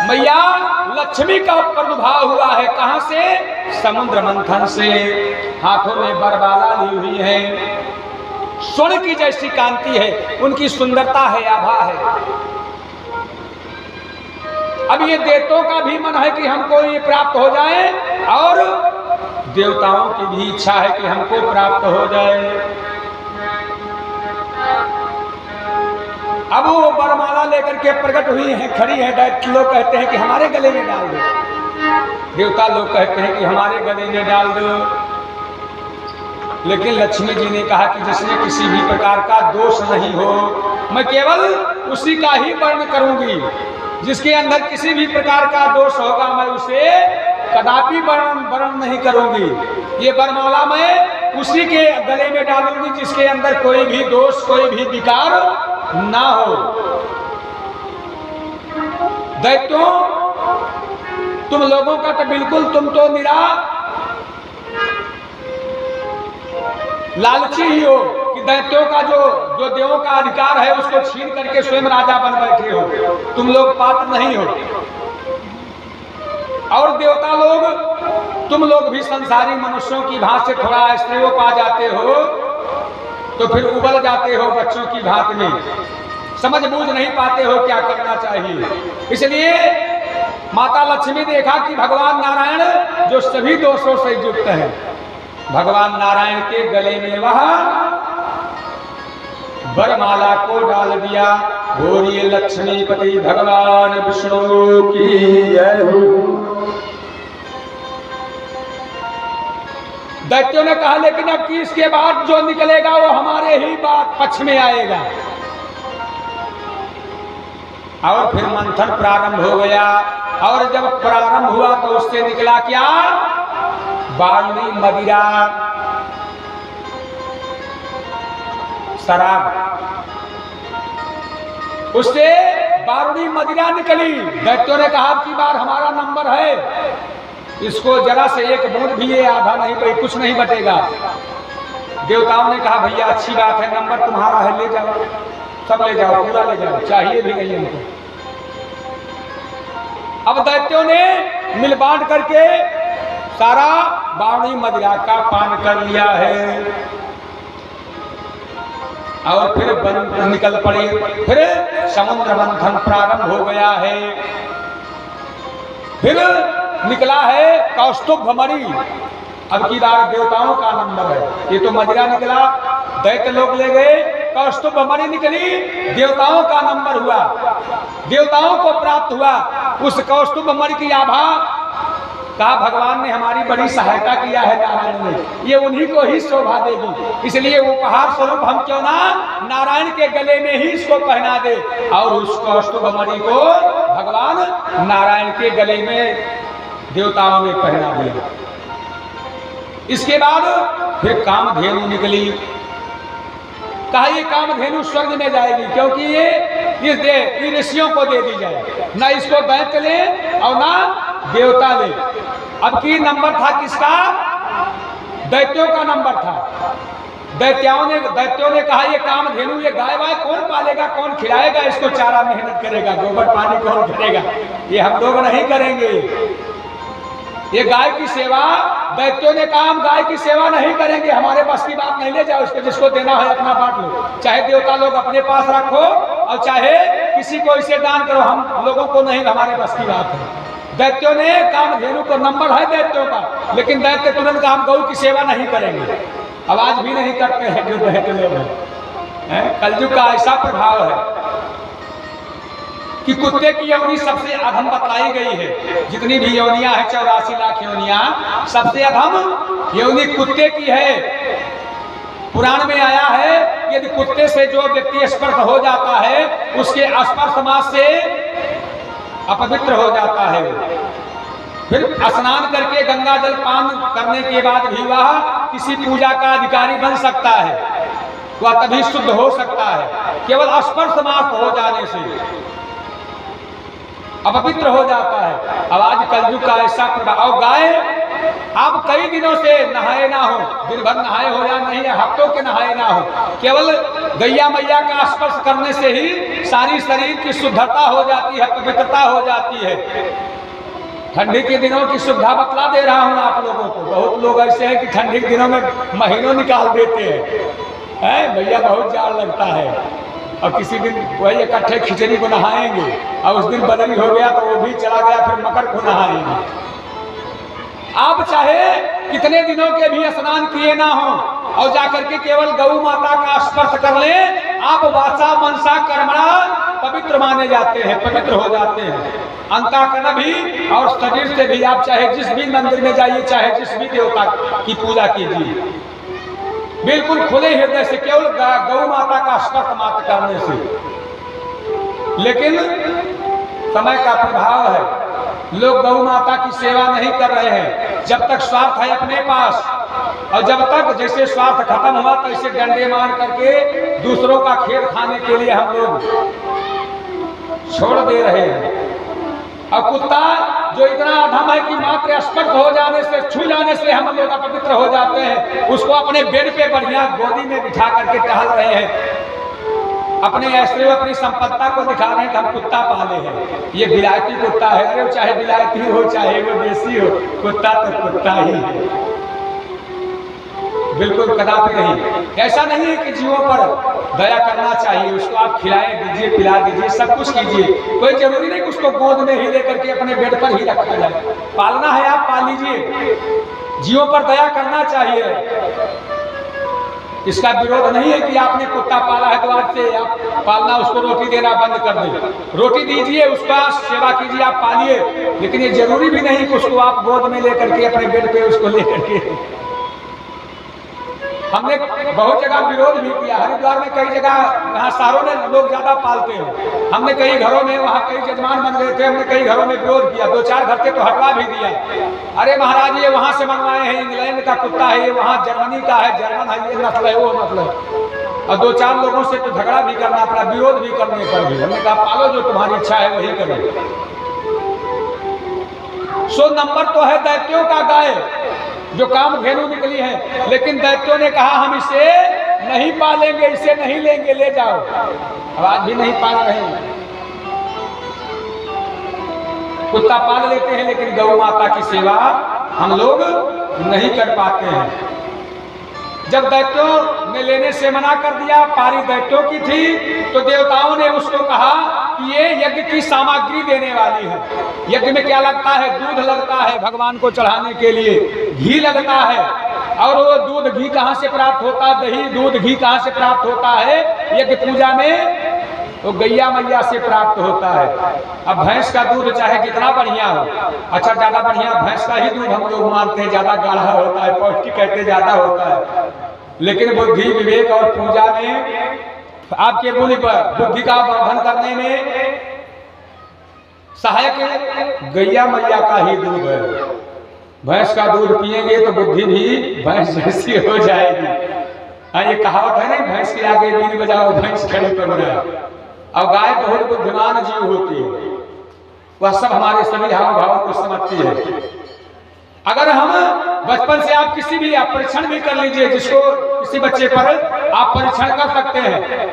मैया लक्ष्मी का प्रादुर्भाव हुआ है। कहां से? समुद्र मंथन से। हाथों में बरमाला ली हुई है, स्वर्ण की जैसी कांति है, उनकी सुंदरता है, आभा है। अब ये देवताओं का भी मन है कि हमको ये प्राप्त हो जाए और देवताओं की भी इच्छा है कि हमको प्राप्त हो जाए। अब वो वरमाला लेकर के प्रकट हुई है, खड़ी है। दैत्य लोग कहते हैं कि हमारे गले में डाल दो, देवता लोग कहते हैं कि हमारे गले में डाल दो। लेकिन लक्ष्मी जी ने कहा कि जिसमें किसी भी प्रकार का दोष नहीं हो, मैं केवल उसी का ही वर्ण करूंगी। जिसके अंदर किसी भी प्रकार का दोष होगा मैं उसे कदापि वर्ण नहीं करूंगी। ये वरमाला मैं उसी के गले में डालूंगी जिसके अंदर कोई भी दोष, कोई भी विकार ना हो। दैत्यों, तुम लोगों का तो बिल्कुल, तुम तो निरा लालची ही हो कि दैत्यों का जो देवों का अधिकार है उसको छीन करके स्वयं राजा बन बैठे हो। तुम लोग पात्र नहीं हो। और देवता लोग, तुम लोग भी संसारी मनुष्यों की भांति से थोड़ा स्त्रियों पा जाते हो तो फिर उबल जाते हो बच्चों की भांति में, समझ बूझ नहीं पाते हो क्या करना चाहिए। इसलिए माता लक्ष्मी देखा कि भगवान नारायण जो सभी दोषों से युक्त है, भगवान नारायण के गले में वह वरमाला को डाल दिया। बोलिए लक्ष्मीपति भगवान विष्णु की जय हो। दैत्यों ने कहा लेकिन अब की इसके बाद जो निकलेगा वो हमारे ही बात पक्ष में आएगा। और फिर मंथन प्रारंभ हो गया, और जब प्रारंभ हुआ तो उससे निकला क्या? बावली, मदिरा, शराब, उससे बारूदी मदिरा निकली। दैत्यों ने कहा कि बार हमारा नंबर है, इसको जरा से एक बूंद भी ये आधा नहीं, कुछ नहीं बटेगा। देवताओं ने कहा भैया अच्छी बात है, नंबर तुम्हारा है, ले जाओ, सब ले जाओ, पूरा ले जाओ, चाहिए भी नहीं हमको। अब दैत्यों ने मिल बांट करके सारा बावड़ी मदिरा का पान कर लिया है और फिर निकल पड़े। फिर समुद्र मंथन प्रारंभ हो गया है। फिर निकला है कौस्तुभ मणि। अब की बार देवताओं का नंबर है। ये तो मदिरा निकला, दैत्य लोग ले गए, कौस्तुभ मणि निकली, देवताओं का नंबर हुआ, देवताओं को प्राप्त हुआ। उस कौस्तुभ मणि की आभा कहा भगवान ने हमारी बड़ी सहायता किया है नारायण ने, ये उन्हीं को ही शोभा देगी, इसलिए उपहार स्वरूप हम क्यों ना नारायण के गले में ही इसको पहना दे। और उस कौस्तुभ मणि को भगवान नारायण के गले में देवताओं ने पहना दिया। इसके बाद फिर कामधेनु निकली। कहा ये कामधेनु स्वर्ग में जाएगी, क्योंकि ये ऋषियों को दे दी जाए, ना इसको दैत्य ले और ना देवता ले। अब की नंबर था किसका? दैत्यों का नंबर था। दैत्यों ने कहा ये कामधेनु, ये गाय वाय कौन पालेगा, कौन खिलाएगा इसको, चारा मेहनत करेगा, गोबर पानी कौन करेगा, ये हम लोग नहीं करेंगे। ये गाय की सेवा, दैत्यों ने कहा हम गाय की सेवा नहीं करेंगे, हमारे बस की बात नहीं, ले जाओ इसको, जिसको देना है अपना बांट लो, चाहे देवता लोग अपने पास रखो और चाहे किसी को इसे दान करो, हम लोगों को नहीं, हमारे बस की बात है। दैत्यों ने कामधेनु को नंबर है दैत्यों का, लेकिन दैत्य तुरंत हम गौ की सेवा नहीं करेंगे। अब आज भी नहीं करते हैं जो दैत्य लोग हैं। कलयुग का ऐसा प्रभाव है कि कुत्ते की योनि सबसे अधम बतलाई गई है। जितनी भी योनियां हैं 84 लाख योनियां, सबसे अधम योनि कुत्ते की है। पुराण में आया है यदि कुत्ते से जो व्यक्ति स्पर्श हो जाता है उसके स्पर्श मास से अपवित्र हो जाता है। फिर स्नान करके गंगा जल पान करने के बाद भी वह किसी पूजा का अधिकारी बन सकता है, वह तभी शुद्ध हो सकता है। केवल स्पर्श मात्र हो जाने से अपवित्र हो जाता है। अब आज कलयुग का ऐसा प्रभाव। और गाय आप कई दिनों से नहाए ना हो, दिन भर नहाए हो या नहीं, हफ्तों के नहाए ना हो, केवल गैया मैया का स्पर्श करने से ही सारी शरीर की शुद्धता हो जाती है, पवित्रता हो जाती है। ठंडी के दिनों की सुविधा बतला दे रहा हूँ आप लोगों को। बहुत लोग ऐसे हैं कि ठंडी के दिनों में महीनों निकाल देते हैं, भैया बहुत जाड़ लगता है, और किसी दिन वही इकट्ठे खिचड़ी को नहाएंगे, और उस दिन बदली हो गया तो वो भी चला गया, फिर मकर को नहाएंगे। आप चाहे कितने दिनों के भी स्नान किए ना हो और जाकर के केवल गौ माता का स्पर्श कर ले, आप वाचा मनसा कर्मणा पवित्र माने जाते हैं, पवित्र हो जाते हैं। अंतःकरण भी और शरीर से भी। आप चाहे जिस भी मंदिर में जाइए, चाहे जिस भी देवता की पूजा कीजिए, बिल्कुल खुले हृदय से, केवल गौ माता का स्पर्श मात्र करने से। लेकिन समय का प्रभाव है, लोग गौ माता की सेवा नहीं कर रहे हैं। जब तक स्वार्थ है अपने पास, और जब तक जैसे स्वार्थ खत्म हुआ तो इसे डंडे मार करके दूसरों का खेत खाने के लिए हम लोग छोड़ दे रहे हैं। और कुत्ता जो इतना अधम है कि मात्र स्पर्श हो जाने से, छू जाने से हम लोग अपवित्र हो जाते हैं, उसको अपने बेड पे बढ़िया गोदी में बिठा करके टहल रहे हैं, अपने ऐसे अपनी संपत्ता को दिखा रहे हैं कि हम कुत्ता पाले हैं, ये विलायती कुत्ता है। अरे चाहे विलायती हो चाहे वो देसी हो, कुत्ता तो कुत्ता ही है, बिल्कुल कदापि नहीं। ऐसा नहीं है कि जीवों पर दया करना चाहिए, उसको आप खिलाएं दीजिए, पिला दीजिए, सब कुछ कीजिए, कोई जरूरी नहीं कि उसको गोद में ही लेकर के अपने बेड पर ही रखा जाए। पालना है आप पाल लीजिए, जीवों पर दया करना चाहिए। इसका विरोध नहीं है कि आपने कुत्ता पाला है तो आज से आप पालना, उसको रोटी देना बंद कर दें। रोटी दीजिए, उसका सेवा कीजिए, आप पालिए, लेकिन ये जरूरी भी नहीं कि उसको आप गोद में लेकर के अपने बेड पे उसको लेकर के। हमने बहुत जगह विरोध भी किया, हरिद्वार में कई जगह, यहाँ शहरों में लोग ज्यादा पालते हैं, हमने कई घरों में, वहाँ कई जजमान बन गए थे, हमने कई घरों में विरोध किया, 2-4 घर से तो हटवा भी दिया। अरे महाराज ये वहाँ से मंगवाए हैं, इंग्लैंड का कुत्ता है, ये वहाँ जर्मनी का है, जर्मन है, ये नस्ल है, वो नस्ल है। और 2-4 लोगों से तो झगड़ा भी करना पड़ा, विरोध भी करने पर भी हमने कहा पालो, जो तुम्हारी इच्छा है वही करो। 100 नंबर तो है दैत्यों का गाय जो कामधेनु निकली है, लेकिन दैत्यों ने कहा हम इसे नहीं पालेंगे, इसे नहीं लेंगे, ले जाओ। अब आज भी नहीं पाल रहे हैं, कुत्ता पाल लेते हैं, लेकिन गौ माता की सेवा हम लोग नहीं कर पाते हैं। जब दैत्यों ने लेने से मना कर दिया, पारी दैत्यों की थी, तो देवताओं ने उसको कहा कि ये यज्ञ की सामग्री देने वाली है। यज्ञ में क्या लगता है? दूध लगता है भगवान को चढ़ाने के लिए, घी लगता है, और वो दूध घी कहाँ से प्राप्त होता है? दही दूध घी कहाँ से प्राप्त होता है? यज्ञ पूजा में तो गैया मैया से प्राप्त होता है। अब भैंस का दूध चाहे कितना बढ़िया हो, अच्छा ज्यादा बढ़िया भैंस का ही दूध हम लोग मानते हैं, ज्यादा गाढ़ा होता है, पौष्टिक कहते ज्यादा होता है, लेकिन बुद्धि विवेक और पूजा में आपके बुद्धि का वर्धन करने में सहायक गैया मैया का ही दूध है। भैंस का दूध पिएंगे तो बुद्धि भी भैंस जैसी हो जाएगी। ये कहावत है नहीं, भैंस के आगे बीन बजाओ भैंस खड़ी कर रहा। और गाय बहुत बुद्धिमान जीव होती है, वह सब हमारे सभी हाव भाव को समझती है। अगर हम बचपन से आप किसी भी आप परीक्षण भी कर लीजिए, जिसको किसी बच्चे पर आप परीक्षण कर सकते हैं,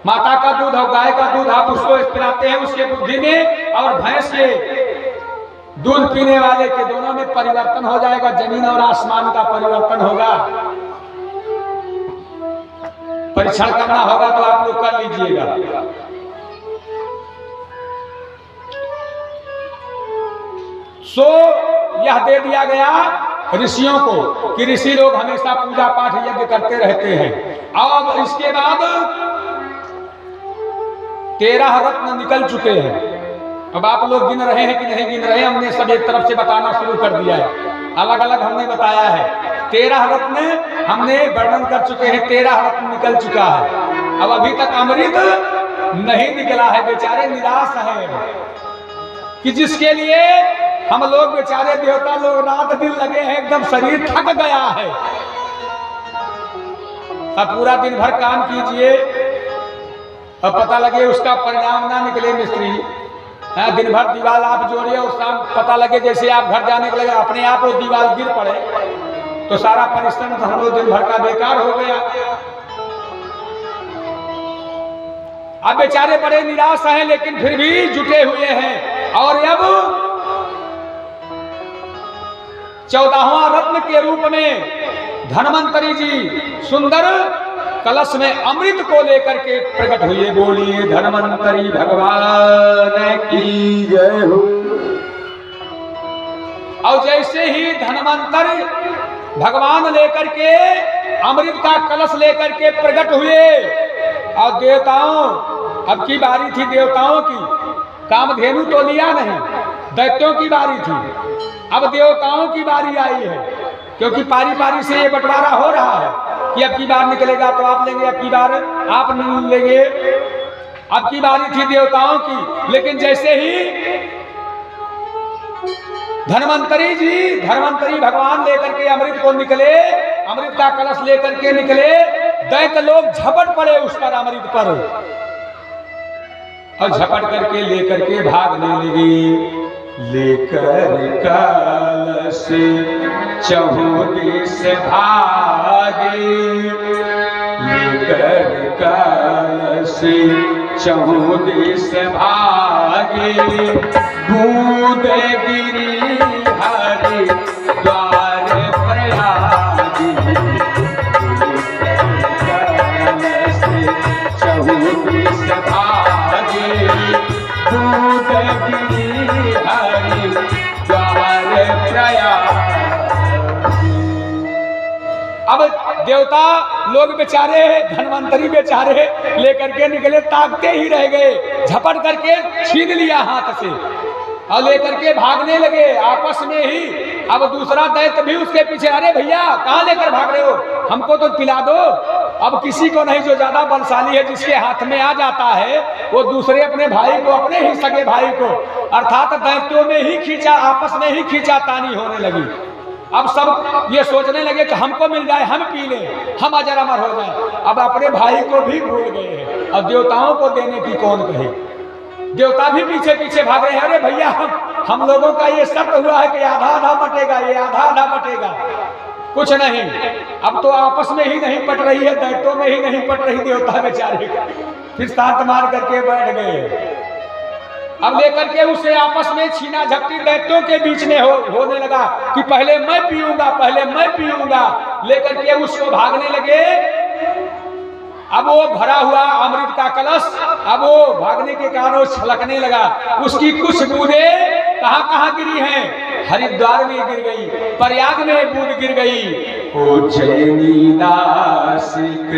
माता का दूध और गाय का दूध आप उसको पिलाते हैं, उसके बुद्धि में और भैंस के दूध पीने वाले के दोनों में परिवर्तन हो जाएगा, जमीन और आसमान का परिवर्तन होगा। परीक्षण करना होगा तो आप लोग कर लीजिएगा। सो यह दे दिया गया ऋषियों को कि ऋषि लोग हमेशा पूजा पाठ यज्ञ करते रहते हैं। अब इसके बाद 13 रत्न निकल चुके हैं। अब आप लोग गिन रहे हैं कि नहीं गिन रहे, हमने सब एक तरफ से बताना शुरू कर दिया है, अलग अलग हमने बताया है। 13 रत्न हमने वर्णन कर चुके हैं, 13 रत्न निकल चुका है। अब अभी तक अमृत नहीं निकला है, बेचारे निराश हैं कि जिसके लिए हम लोग बेचारे देवता लोग रात दिन लगे हैं, एकदम शरीर थक गया है। अब पूरा दिन भर काम कीजिए, अब पता लगे उसका परिणाम ना निकले मिस्त्री। दिन भर दीवार आप जोड़िए, उस शाम पता लगे जैसे आप घर जाने के लगे अपने आप वो दीवार गिर पड़े, तो सारा परिश्रम हम लोग दिन भर का बेकार हो गया। अब बेचारे बड़े निराश हैं, लेकिन फिर भी जुटे हुए हैं। और अब 14वां रत्न के रूप में धन्वंतरी जी सुंदर कलश में अमृत को लेकर के प्रकट हुए। बोलिए धन्वंतरी भगवान की जय हो। और जैसे ही धन्वंतरी भगवान लेकर के अमृत का कलश लेकर के प्रकट हुए, और देवताओं, अब की बारी थी देवताओं की, कामधेनु तो लिया नहीं, दैत्यों की बारी थी। अब देवताओं की बारी आई है, क्योंकि पारी पारी से ये बंटवारा हो रहा है कि अब की बार निकलेगा तो आप लेंगे, अब की बार आप नहीं लेंगे। अब की बारी थी देवताओं की, लेकिन जैसे ही धन्वंतरी भगवान लेकर के अमृत को निकले, अमृत का कलश लेकर के निकले, दैत्य लोग झपट पड़े उस पर, अमृत पर, और झपट करके लेकर के भागने लगे। लेकर कलश चहुँ दिस भागे, लेकर कलश चहुँ दिस भागे, दूध गिरी हरि द्वार प्रयागी, कलश चहुँ दिस भागे, दूध गिरी हरि द्वार प्रयागी। अब देवता लोग बेचारे धनवंतरी बेचारे लेकर के निकले, ताकते ही रह गए, झपट करके छीन लिया हाथ से और लेकर के भागने लगे आपस में ही। अब दूसरा दैत्य भी उसके पीछे, अरे भैया कहाँ लेकर भाग रहे हो, हमको तो पिला दो। अब किसी को नहीं, जो ज्यादा बलशाली है जिसके हाथ में आ जाता है वो दूसरे अपने भाई को, अपने ही सगे भाई को, अर्थात दैत्यों में ही खींचा, आपस में ही खींचातानी होने लगी। अब सब ये सोचने लगे कि हमको मिल जाए, हम पी लें, हम अजर अमर हो जाए। अब अपने भाई को भी भूल गए हैं, अब देवताओं को देने की कौन कहे। देवता भी पीछे पीछे भाग रहे हैं, अरे भैया हम लोगों का ये शर्त हुआ है कि आधा आधा बटेगा, ये आधा आधा बटेगा। कुछ नहीं, अब तो आपस में ही नहीं पट रही है, दैत्यों में ही नहीं पट रही देवता बेचारे। फिर शांत मार करके बैठ गए। अब लेकर के उसे आपस में छीना झपटी दैत्यों के बीच में होने लगा कि पहले मैं पीऊंगा, पहले मैं पीऊंगा। लेकर के उसको भागने लगे। अब वो भरा हुआ अमृत का कलश, अब वो भागने के कारण छलकने लगा। उसकी कुछ बूंदें कहाँ कहाँ गिरी हैं, हरिद्वार में गिर गई, प्रयाग में बूंद गिर गई, उज्जैनी नासिक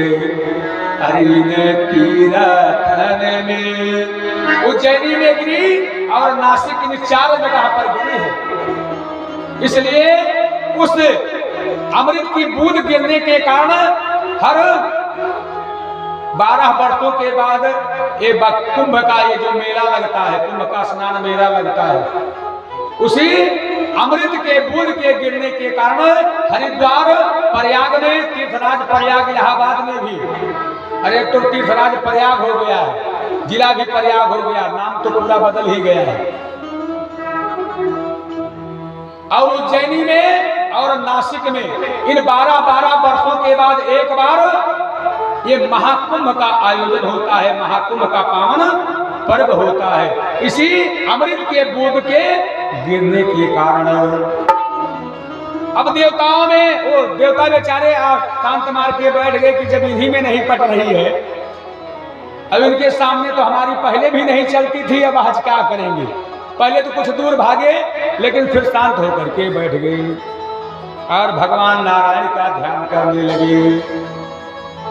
हरिन तीर्थन में, उज्जैनी में गिरी और नासिक इन 4 जगह पर गिरी है। इसलिए उस अमृत की बूंद गिरने के कारण हर 12 वर्षों के बाद ये कुंभ का ये जो मेला लगता है, कुंभ का स्नान मेला लगता है, उसी अमृत के बूंद के गिरने के कारण हरिद्वार प्रयाग में, तीर्थराज प्रयाग इलाहाबाद में भी, अरे तो तीर्थराज प्रयाग हो गया है, जिला भी प्रयाग हो गया, नाम तो पूरा बदल ही गया है। और उज्जैनी में और नासिक में इन 12 वर्षों के बाद एक बार ये महाकुंभ का आयोजन होता है, महाकुंभ का पावन पर्व होता है, इसी अमृत के बूंद के गिरने के कारण। अब देवताओं में वो देवता बेचारे शांत मार के बैठ गए कि जब इन्हीं में नहीं पट रही है, अब इनके सामने तो हमारी पहले भी नहीं चलती थी, अब आज क्या करेंगे। पहले तो कुछ दूर भागे, लेकिन फिर शांत होकर के बैठ गए और भगवान नारायण का ध्यान करने लगे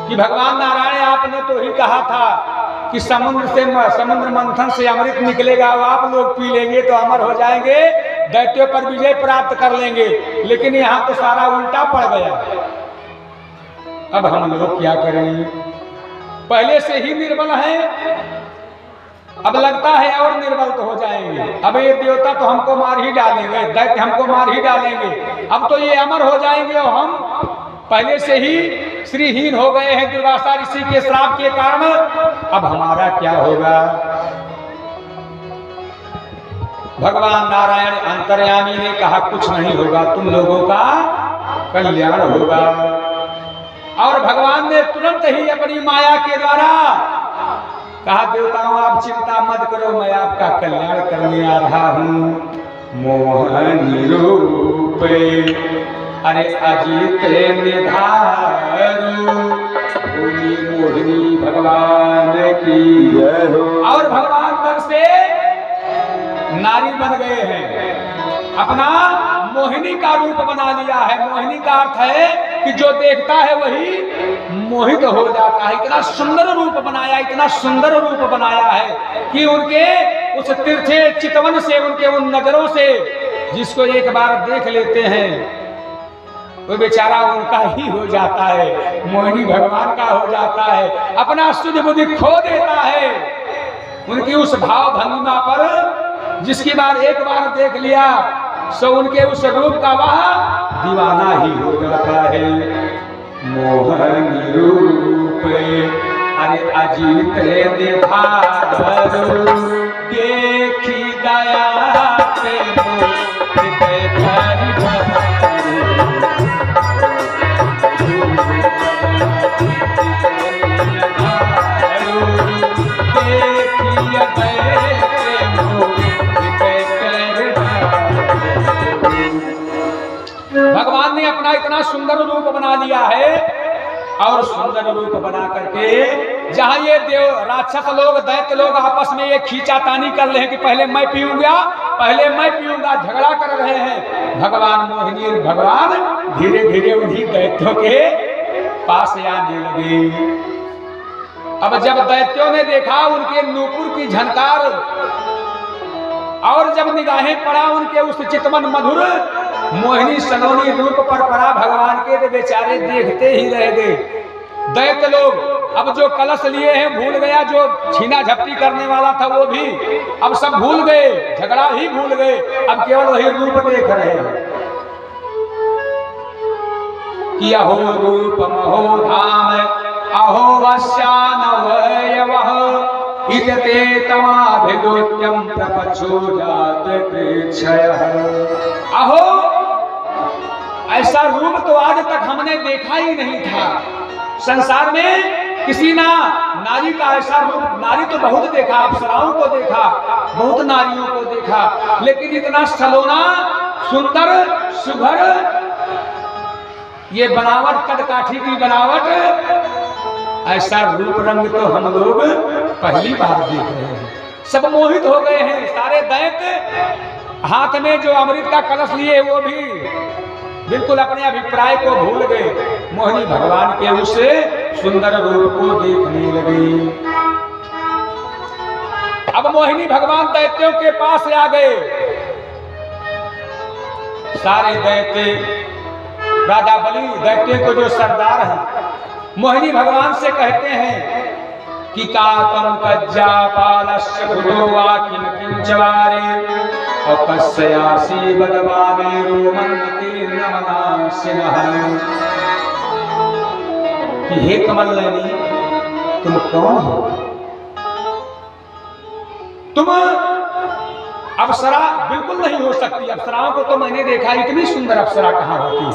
कि भगवान नारायण आपने तो ही कहा था कि समुद्र मंथन से अमृत निकलेगा, वो आप लोग पी लेंगे तो अमर हो जाएंगे, दैत्यों पर विजय प्राप्त कर लेंगे। लेकिन यहाँ तो सारा उल्टा पड़ गया। अब हम लोग क्या करें, पहले से ही निर्बल हैं, अब लगता है और निर्बल तो हो जाएंगे। अब ये देवता तो हमको मार ही डालेंगे, दैत्य हमको मार ही डालेंगे, अब तो ये अमर हो जाएंगे और हम पहले से ही श्रीहीन हो गए हैं दुर्वासा ऋषि के श्राप के कारण। अब हमारा क्या होगा। भगवान नारायण अंतर्यामी ने कहा कुछ नहीं होगा, तुम लोगों का कल्याण होगा। और भगवान ने तुरंत ही अपनी माया के द्वारा कहा देवताओं आप चिंता मत करो, मैं आपका कल्याण करने आ रहा हूँ। मोहनी रूपे अरे अजित निधारू मोहिनी भगवान की। और भगवान तक से नारी बन गए हैं, अपना मोहिनी का रूप बना लिया है। मोहिनी का अर्थ है कि जो देखता है वही मोहित हो जाता है। इतना सुंदर रूप बनाया, इतना सुंदर रूप बनाया है कि उनके उस तिरछे चितवन से, उनके उन नजरों से जिसको एक बार देख लेते हैं वो बेचारा उनका ही हो जाता है, मोहिनी भगवान का हो जाता है, अपना सुध बुद्धि खो देता है। उनकी उस भाव भंगिमा पर जिसकी बार एक बार देख लिया सो उनके उस रूप का वह दीवाना ही हो जाता है। मोहनी रूप अरे अजीत निधारू देखी दया इतना सुंदर रूप बना लिया है, और सुंदर रूप बना करके जहां ये देव राक्षस लोग दैत्य लोग आपस में ये खींचातानी कर रहे हैं कि पहले मैं पीऊंगा, पहले मैं पीऊंगा, झगड़ा कर रहे हैं। भगवान मोहिनी और भगवान धीरे धीरे उन्हीं दैत्यों के पास आने लगे। अब जब दैत्यों ने देखा उनके नूपुर की झनकार और जब निगाहें पड़ा उनके उस चितमन मधुर मोहिनी सलोनी रूप पर पड़ा भगवान के, तो बेचारे देखते ही रह गए। दैत्य लोग अब जो कलश लिए हैं भूल गया, जो छीना झपटी करने वाला था वो भी अब सब भूल गए, झगड़ा ही भूल गए, अब केवल वही रूप देख रहे हैं कि अहो रूप महो धाम अहो वश्यानवयवः इतते तमाभिगोत्यं प्रपचो जात कृच्छयः। अहो ऐसा रूप तो आज तक हमने देखा ही नहीं था। संसार में किसी नारी का ऐसा रूप, नारी तो बहुत देखा, अप्सराओं को देखा, बहुत नारियों को देखा, लेकिन इतना सलोना सुंदर सुघर ये बनावट, कदकाठी की बनावट, ऐसा रूप रंग तो हम लोग पहली बार देख रहे हैं। सब मोहित हो गए हैं। सारे दैत्य हाथ में जो अमृत का कलश लिए वो भी बिल्कुल अपने अभिप्राय को भूल गए। मोहिनी भगवान के उस सुंदर रूप को देखने लगे। अब मोहिनी भगवान दैत्यों के पास आ गए। सारे दैत्य, राजा बलि दैत्य को जो सरदार हैं, मोहिनी भगवान से कहते हैं कि कातम कज्जा पालस्य भुजो वा किम किंचवारे और कस्यासी बदवामे रोमन्ति नमनासिनः। कि हे कमल नयनी, तुम कौन हो? तुम अप्सरा बिल्कुल नहीं हो सकती। अप्सराओं को तो मैंने देखा, इतनी सुंदर अप्सरा कहां होती है?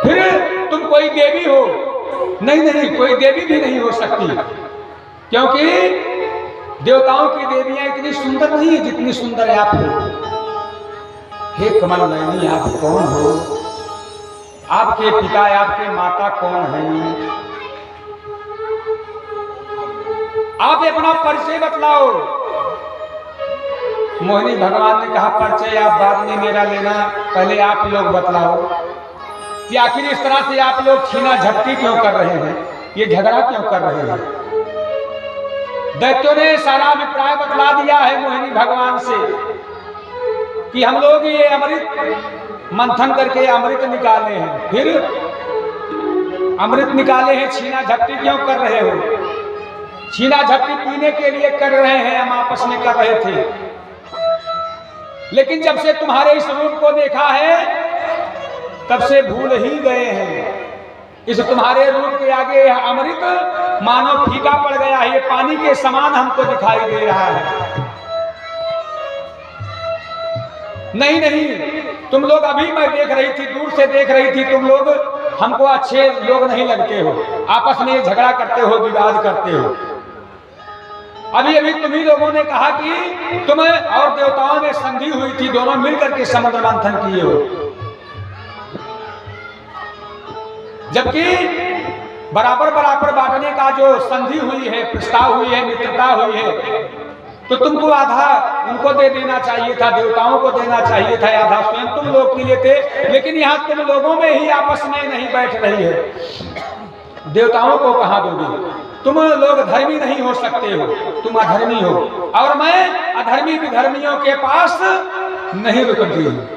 फिर तुम कोई देवी हो? नहीं नहीं, कोई देवी भी नहीं हो सकती, क्योंकि देवताओं की देवियां इतनी सुंदर नहीं है जितनी सुंदर आप हो। हे कमल नयनी, आप कौन हो? आपके पिता, आपके माता कौन हैं? आप अपना परिचय बतलाओ। मोहिनी भगवान ने कहा, परिचय आप बाद में मेरा लेना, पहले आप लोग बतलाओ कि आखिर इस तरह से आप लोग छीना झपटी क्यों कर रहे हैं, ये झगड़ा क्यों कर रहे हैं? दैत्यों ने सारा अभिप्राय बतला दिया है मोहिनी भगवान से कि हम लोग ये अमृत मंथन करके अमृत निकाले हैं, फिर अमृत निकाले हैं, छीना झपटी क्यों कर रहे हो? छीना झपटी पीने के लिए कर रहे हैं, हम आपस में कर रहे थे, लेकिन जब से तुम्हारे इस रूप को देखा है तब से भूल ही गए हैं। इस तुम्हारे रूप के आगे अमृत मानो फीका पड़ गया है, ये पानी के समान हमको दिखाई दे रहा है। नहीं नहीं, तुम लोग, अभी मैं देख रही थी, दूर से देख रही थी, तुम लोग हमको अच्छे लोग नहीं लगते हो, आपस में झगड़ा करते हो, विवाद करते हो। अभी अभी तुम्ही लोगों ने कहा कि तुम्हें और देवताओं में संधि हुई थी, दोनों मिलकर के समुद्र मंथन किए हो, जबकि बराबर बराबर बांटने का जो संधि हुई है, प्रस्ताव हुई है, मित्रता हुई है, तो तुमको आधा उनको दे देना चाहिए था, देवताओं को देना चाहिए था, आधा स्वयं तुम लोग के लिए थे, लेकिन यहाँ तुम लोगों में ही आपस में नहीं बैठ रही है। देवताओं को कहाँ दोगे? तुम लोग धर्मी नहीं हो सकते हो, तुम अधर्मी हो, और मैं अधर्मी विधर्मियों के पास नहीं रुकती हूँ।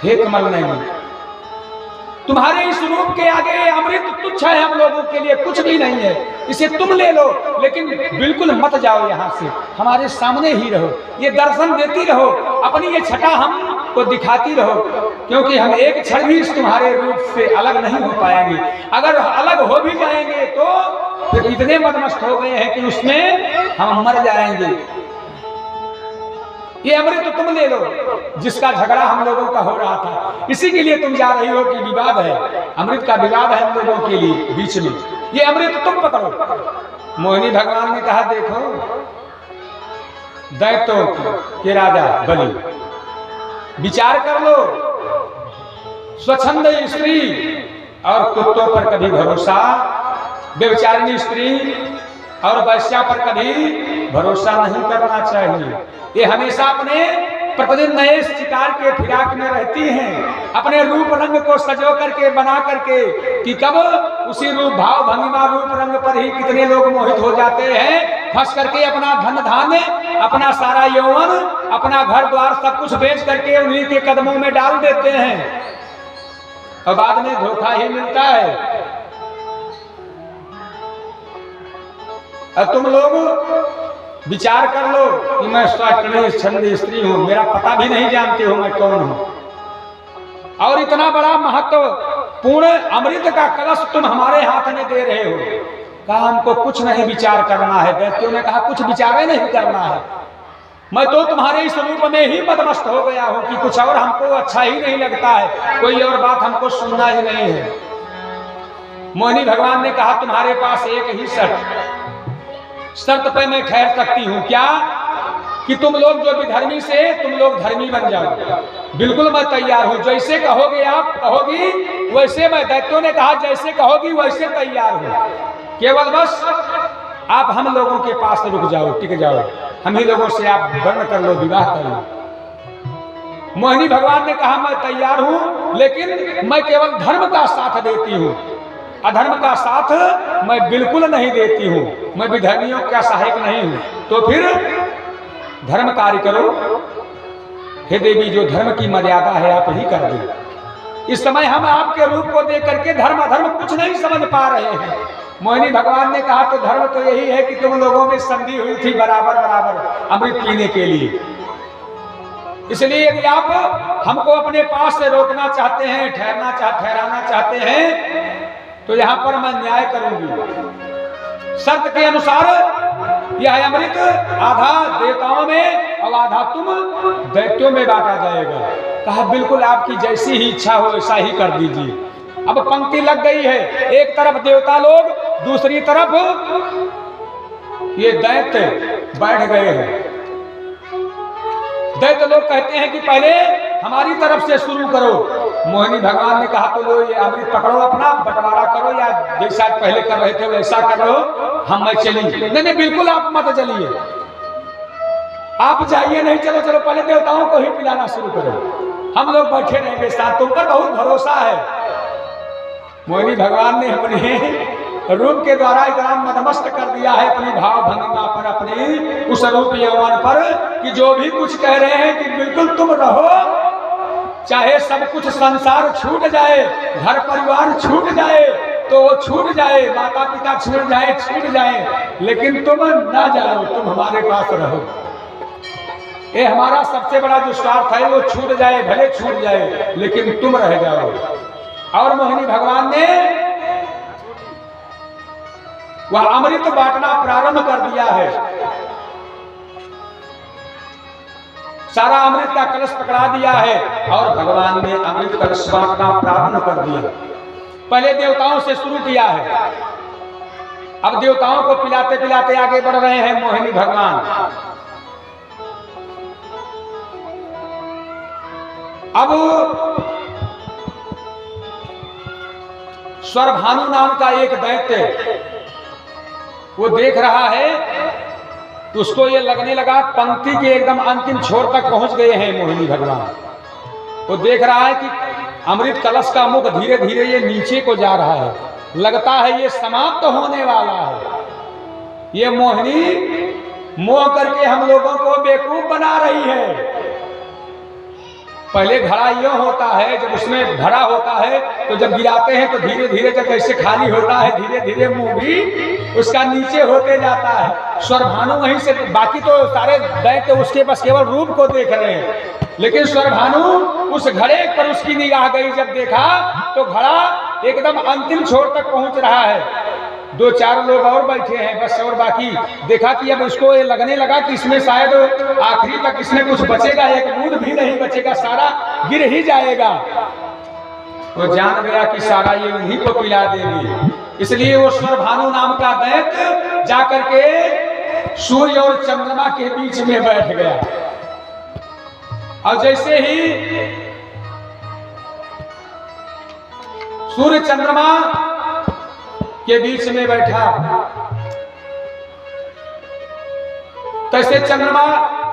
हे कमल नयनी, तुम्हारे इस रूप के आगे अमृत तुच्छ है, हम लोगों के लिए कुछ भी नहीं है, इसे तुम ले लो, लेकिन बिल्कुल मत जाओ यहाँ से, हमारे सामने ही रहो, ये दर्शन देती रहो, अपनी ये छटा हमको दिखाती रहो, क्योंकि हम एक क्षण भी इस तुम्हारे रूप से अलग नहीं हो पाएंगे। अगर अलग हो भी जाएंगे तो फिर इतने मदमस्त हो गए हैं कि उसमें हम मर जाएंगे। ये अमृत तो तुम ले लो, जिसका झगड़ा हम लोगों का हो रहा था, इसी के लिए तुम जा रही हो कि विवाद है, अमृत का विवाद है हम लोगों के लिए बीच में, ये अमृत तुम पकड़ो। मोहिनी भगवान ने कहा, देखो दैत्यों के राजा बलि, विचार कर लो, स्वच्छंद स्त्री और कुत्तों पर कभी भरोसा, व्यभिचारिणी स्त्री और वैश्या पर कभी भरोसा नहीं करना चाहिए। ये हमेशा अपने प्रतिदिन नए शिकार के फिराक में रहती हैं, अपने रूप रंग को सजो करके बना करके कि कब उसी रूप भाव भंगिमा रूप रंग पर ही कितने लोग मोहित हो जाते हैं, फंस करके अपना धन धान्य, अपना सारा यौवन, अपना घर द्वार सब कुछ बेच करके उन्हीं के कदमों में डाल देते हैं और बाद में धोखा ही मिलता है। और तुम लोग विचार कर लो कि मैं स्वच्छंद स्त्री हूं, मेरा पता भी नहीं जानते हो मैं कौन हूं, और इतना बड़ा महत्वपूर्ण अमृत का कलश तुम हमारे हाथ में दे रहे हो। कहा हमको कुछ नहीं विचार करना है। व्यक्तियों ने कहा कुछ विचार नहीं करना है, मैं तो तुम्हारे इस रूप में ही मदमस्त हो गया हूं कि कुछ और हमको अच्छा ही नहीं लगता है, कोई और बात हमको सुनना ही नहीं है। मोहिनी भगवान ने कहा तुम्हारे पास एक ही शर्त पे मैं ठहर सकती हूँ, क्या कि तुम लोग जो विधर्मी से तुम लोग धर्मी बन जाओ। बिल्कुल मैं तैयार हूँ, जैसे कहोगे आप कहोगी वैसे मैं, दैत्यों ने कहा जैसे कहोगी वैसे तैयार हूँ, केवल बस आप हम लोगों के पास रुक जाओ, टिक जाओ, हम ही लोगों से आप वर्ण कर लो, विवाह कर लो। मोहिनी भगवान ने कहा मैं तैयार हूँ, लेकिन मैं केवल धर्म का साथ देती हूँ, अधर्म का साथ मैं बिल्कुल नहीं देती हूँ, मैं विधर्मियों का सहायक नहीं हूँ। तो फिर धर्म कार्य करो हे देवी, जो धर्म की मर्यादा है आप ही कर दो। इस समय हम आपके रूप को देख करके धर्म अधर्म कुछ नहीं समझ पा रहे हैं। मोहिनी भगवान ने कहा तो धर्म तो यही है कि तुम लोगों में संधि हुई थी बराबर बराबर अमृत पीने के लिए, इसलिए यदि आप हमको अपने पास से रोकना चाहते हैं, ठहराना चाहते हैं, तो यहां पर मैं न्याय करूंगी। शर्त के अनुसार यह अमृत आधा देवताओं में और आधा तुम दैत्यों में बांटा जाएगा। कहा बिल्कुल आपकी जैसी ही इच्छा हो ऐसा ही कर दीजिए। अब पंक्ति लग गई है, एक तरफ देवता लोग, दूसरी तरफ ये दैत्य बैठ गए हैं। दैत्य लोग कहते हैं कि पहले हमारी तरफ से शुरू करो। मोहिनी भगवान ने कहा तो लो ये अमृत पकड़ो, अपना बंटवारा करो, या जैसा पहले कर रहे थे वैसा कर लो, हम मैं चली। नहीं बिल्कुल आप मत चलिए, आप जाइए नहीं, चलो चलो पहले देवताओं को ही पिलाना शुरू करो, हम लोग बैठे रहेंगे साथ, तुम पर बहुत भरोसा है। मोहिनी भगवान ने अपने रूप के द्वारा इतना मदमस्त कर दिया है अपनी भाव भंगिमा पर, अपनी उस रूप यौवन पर कि जो भी कुछ कह रहे हैं कि बिल्कुल तुम रहो, चाहे सब कुछ संसार छूट जाए, घर परिवार छूट जाए तो वो छूट जाए, माता पिता छूट जाए, लेकिन तुम ना जाओ, तुम हमारे पास रहो। ये हमारा सबसे बड़ा जो स्वार्थ है वो छूट जाए, भले छूट जाए, लेकिन तुम रह जाओ। और मोहिनी भगवान ने वह अमृत बांटना प्रारंभ कर दिया है। सारा अमृत का कलश पकड़ा दिया है और भगवान ने अमृत कलश बांटना प्रारंभ कर दिया। पहले देवताओं से शुरू किया है, अब देवताओं को पिलाते पिलाते आगे बढ़ रहे हैं मोहिनी भगवान। अब स्वरभानु नाम का एक दैत्य वो देख रहा है, तो उसको ये लगने लगा पंक्ति के एकदम अंतिम छोर तक पहुंच गए हैं मोहिनी भगवान। वो देख रहा है कि अमृत कलश का मुख धीरे धीरे ये नीचे को जा रहा है, लगता है ये समाप्त होने वाला है। ये मोहिनी मोह करके हम लोगों को बेवकूफ बना रही है। पहले घड़ा यो होता है, जब उसमें भरा होता है तो जब गिराते हैं तो धीरे धीरे जब ऐसे खाली होता है, धीरे धीरे मुंह भी उसका नीचे होते जाता है। स्वरभानु वहीं से, बाकी तो सारे दैत्य उसके बस केवल रूप को देख रहे हैं, लेकिन स्वरभानु उस घड़े पर उसकी निगाह गई, जब देखा तो घड़ा एकदम अंतिम छोर तक पहुंच रहा है। दो चार लोग और बैठे हैं बस, और बाकी देखा कि अब उसको ये लगने लगा कि इसमें शायद आखिरी तक इसमें कुछ बचेगा, एक बूंद भी नहीं बचेगा, सारा गिर ही जाएगा। तो जान गया कि सारा ये उन्हीं को पिला देगी, इसलिए वो स्वरभानु नाम का दैत्य जाकर के सूर्य और चंद्रमा के बीच में बैठ गया। और जैसे ही सूर्य चंद्रमा के बीच में बैठा। तैसे चंद्रमा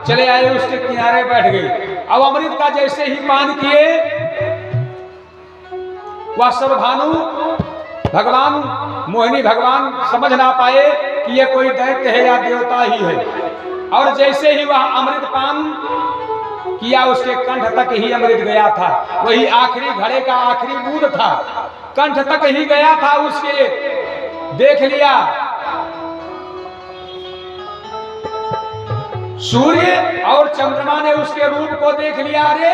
चले आए, उसके किनारे बैठ गए। अब अमृत का जैसे ही पान किए, वह सर्वभानु भगवान मोहिनी भगवान समझ ना पाए कि यह कोई दैत्य है या देवता ही है। और जैसे ही वह अमृत पान किया, उसके कंठ तक ही अमृत गया था। वही आखिरी घड़े का आखिरी बूंद था, कंठ तक ही गया था। उसके देख लिया सूर्य और चंद्रमा ने उसके रूप को देख लिया। अरे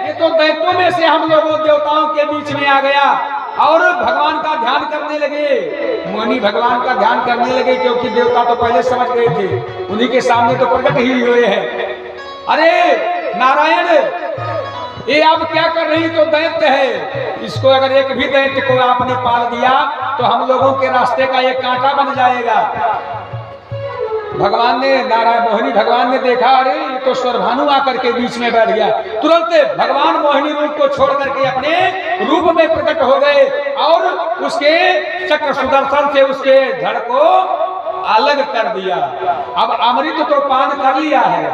ये तो दैत्यों में से हम लोगों देवताओं के बीच में आ गया। और भगवान का ध्यान करने लगे, मोहिनी भगवान का ध्यान करने लगे, क्योंकि देवता तो पहले समझ गए थे, उन्हीं के सामने तो प्रकट ही हुए हैं। अरे नारायण, ये आप क्या कर रही? तो दैत्य है, इसको अगर एक भी दैत्य को आपने पाल दिया तो हम लोगों के रास्ते का एक कांटा बन जाएगा। भगवान ने, नारायण मोहिनी भगवान ने देखा, अरे ये तो सर्वभानु आकर के बीच में बैठ गया। तुरंत भगवान मोहिनी रूप को छोड़ करके अपने रूप में प्रकट हो गए और उसके चक्र सुदर्शन से उसके धड़ को अलग कर दिया। अब अमृत तो पान कर लिया है,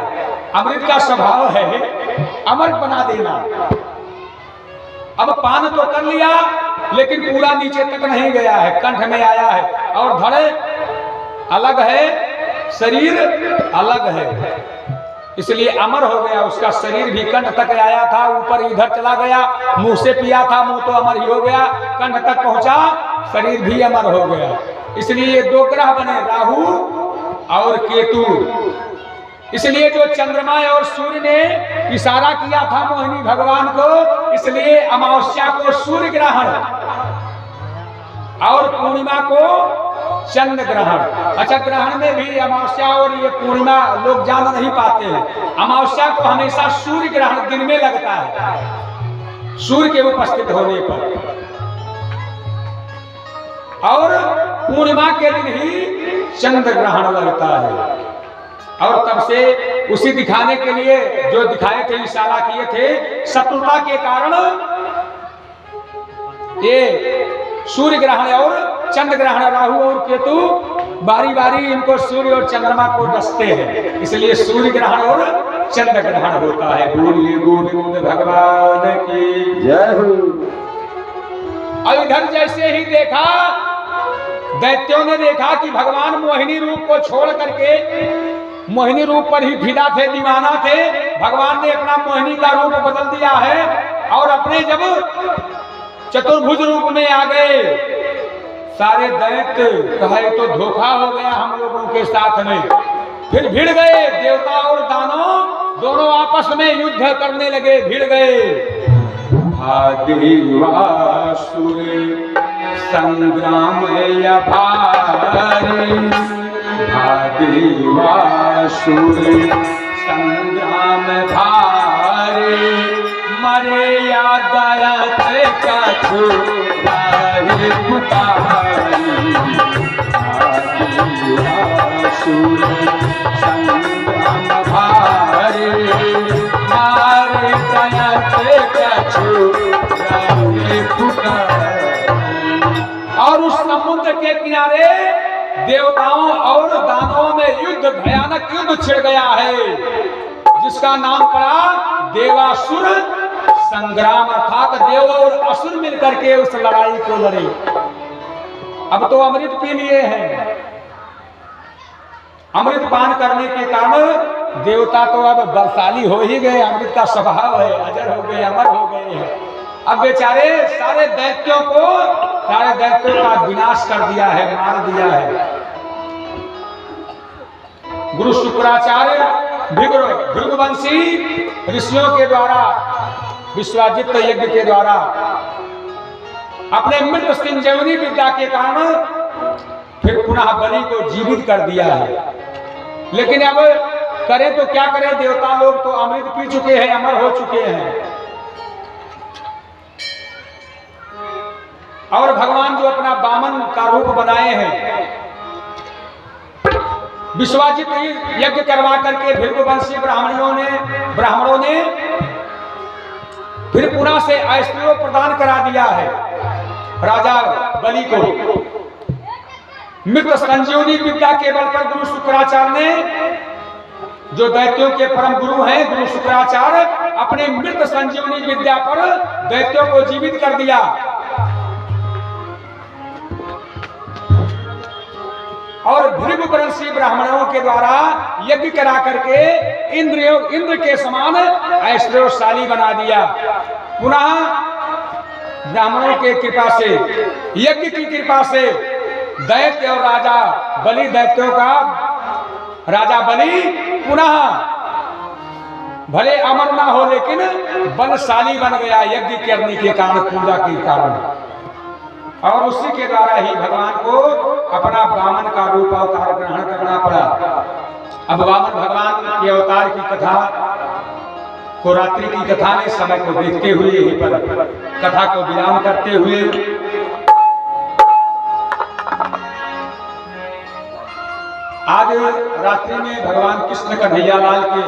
अमृत का स्वभाव है अमर बना देना। अब पान तो कर लिया, लेकिन पूरा नीचे तक नहीं गया है, कंठ में आया है। और धड़ अलग है, शरीर अलग है, इसलिए अमर हो गया। उसका शरीर भी कंठ तक आया था, ऊपर इधर चला गया, मुंह से पिया था, मुंह तो अमर ही हो गया, कंठ तक पहुंचा, शरीर भी अमर हो गया। इसलिए ये दो ग्रह बने, राहु और केतु। इसलिए जो चंद्रमा और सूर्य ने इशारा किया था मोहिनी भगवान को, इसलिए अमावस्या को सूर्य ग्रहण और पूर्णिमा को चंद्र ग्रहण। अच्छा, ग्रहण में भी अमावस्या और ये पूर्णिमा लोग जान नहीं पाते हैं। अमावस्या को हमेशा सूर्य ग्रहण दिन में लगता है, सूर्य के उपस्थित होने पर, और पूर्णिमा के दिन ही चंद्र ग्रहण लगता है। और तब से उसी दिखाने के लिए जो दिखाए थे, इशारा किए थे, शत्रुता के कारण ये सूर्य ग्रहण और चंद्र ग्रहण, राहु और केतु बारी बारी इनको सूर्य और चंद्रमा को डसते हैं, इसलिए सूर्य ग्रहण और चंद्र ग्रहण होता है। बोलिए गोविंद भगवान की जय हो। और इधर जैसे ही देखा, दैत्यों ने देखा कि भगवान मोहिनी रूप को छोड़ करके मोहिनी रूप पर ही फिदा थे, दीवाना थे। भगवान ने अपना मोहिनी का रूप बदल दिया है और अपने जब चतुर्भुज रूप में आ गए, सारे दैत्य कहे तो धोखा हो गया हम लोगों के साथ में। फिर भिड़ गए, देवता और दानव दोनों आपस में युद्ध करने लगे, भिड़ गए। आदिवासुर संग्राम या भारी, आदिवासुर संग्राम भारी, मरे या दयत कछु राहे पुकारी। आदिवासुर संग्राम भारी, मारे दयत कछु राहे पुकारी। और उस समुद्र के किनारे देवताओं और दानवों में युद्ध, भयानक युद्ध छिड़ गया है, जिसका नाम पड़ा देवासुर संग्राम। अर्थात देव और असुर मिलकर के उस लड़ाई को लड़े। अब तो अमृत पी लिए हैं, अमृत पान करने के कारण देवता तो अब बलशाली हो ही गए, अमृत का स्वभाव है, अजर हो गए, अमर हो गए हैं। अब बेचारे सारे दैत्यों का विनाश कर दिया है, मार दिया है। गुरु शुक्राचार्य भृगुवंशी ऋषियों के द्वारा, विश्वाजित यज्ञ के द्वारा अपने मृत संजीवनी विद्या के कारण फिर पुनः बलि को जीवित कर दिया है। लेकिन अब करें तो क्या करें, देवता लोग तो अमृत पी चुके हैं, अमर हो चुके हैं। और भगवान जो अपना वामन का रूप बनाए हैं, विश्वाजित यज्ञ करवा करके भृगुवंशी ब्राह्मणों ने फिर पुनः से ऐश्वर्य प्रदान करा दिया है। राजा बलि को मृत संजीवनी विद्या के बल पर गुरु शुक्राचार्य ने, जो दैत्यों के परम गुरु हैं गुरु शुक्राचार्य, अपने मृत संजीवनी विद्या पर दैत्यों को जीवित कर दिया। और भृगुवंशी ब्राह्मणों के द्वारा यज्ञ करा करके इंद्र के समान ऐश्वर्यशाली बना दिया। पुनः ब्राह्मणों के कृपा से, यज्ञ की कृपा से दैत्य और राजा बलि, दैत्यों का राजा बलि पुनः भले अमर ना हो लेकिन बलशाली बन गया यज्ञ करने के कारण, पूजा के कारण। और उसी के द्वारा ही भगवान को अपना वामन का रूप अवतार ग्रहण करना पड़ा। अब वामन भगवान के अवतार की कथा को, रात्रि की कथा में समय को देखते हुए, यहीं पर कथा को विराम करते हुए आज रात्रि में भगवान कृष्ण कन्हैया लाल के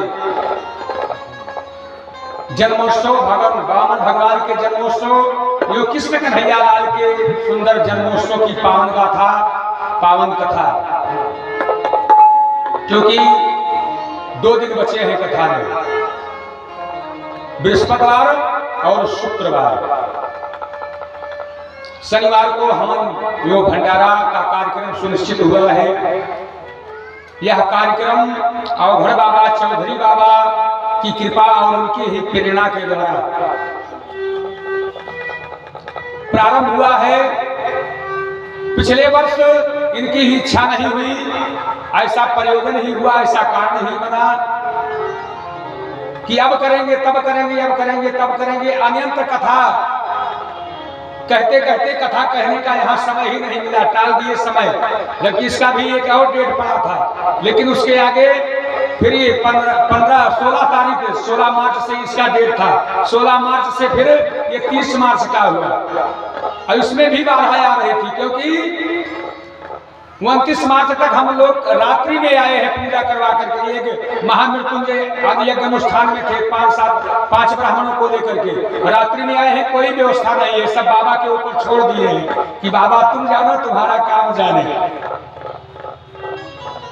जन्मोत्सव, वामन भगवान के जन्मोत्सव, जो कृष्ण कन्हैया लाल के सुंदर जन्मोत्सव की पावन गाथा, पावन कथा, क्योंकि 2 दिन बचे हैं कथा में, बृहस्पतिवार और शुक्रवार। शनिवार को हम यो भंडारा का कार्यक्रम सुनिश्चित हुआ है। यह कार्यक्रम अवघड़ बाबा, चौधरी बाबा की कृपा और उनकी ही प्रेरणा के द्वारा प्रारंभ हुआ है। पिछले वर्ष इनकी ही इच्छा नहीं हुई, ऐसा प्रयोजन ही हुआ, ऐसा कारण ही बना कि अब करेंगे तब करेंगे, अब करेंगे तब करेंगे। अनंत कथा कहते कहते कथा कहने का यहाँ समय ही नहीं मिला, टाल दिए समय, जबकि इसका भी एक और डेट पड़ा था। लेकिन उसके आगे फिर ये 16 तारीख, 16 मार्च से इसका डेट था, 16 मार्च से फिर ये 30 मार्च का हुआ। और इसमें भी बाधाएं आ रही थी, क्योंकि 29 मार्च तक हम लोग रात्रि में आए हैं पूजा करवा करके। एक महामृत्युंजय आदि यज्ञ अनुष्ठान में थे, 5 ब्राह्मणों को लेकर के रात्रि में आए हैं। कोई व्यवस्था नहीं है, सब बाबा के ऊपर छोड़ दिए हैं कि बाबा तुम जानो, तुम्हारा काम जाने।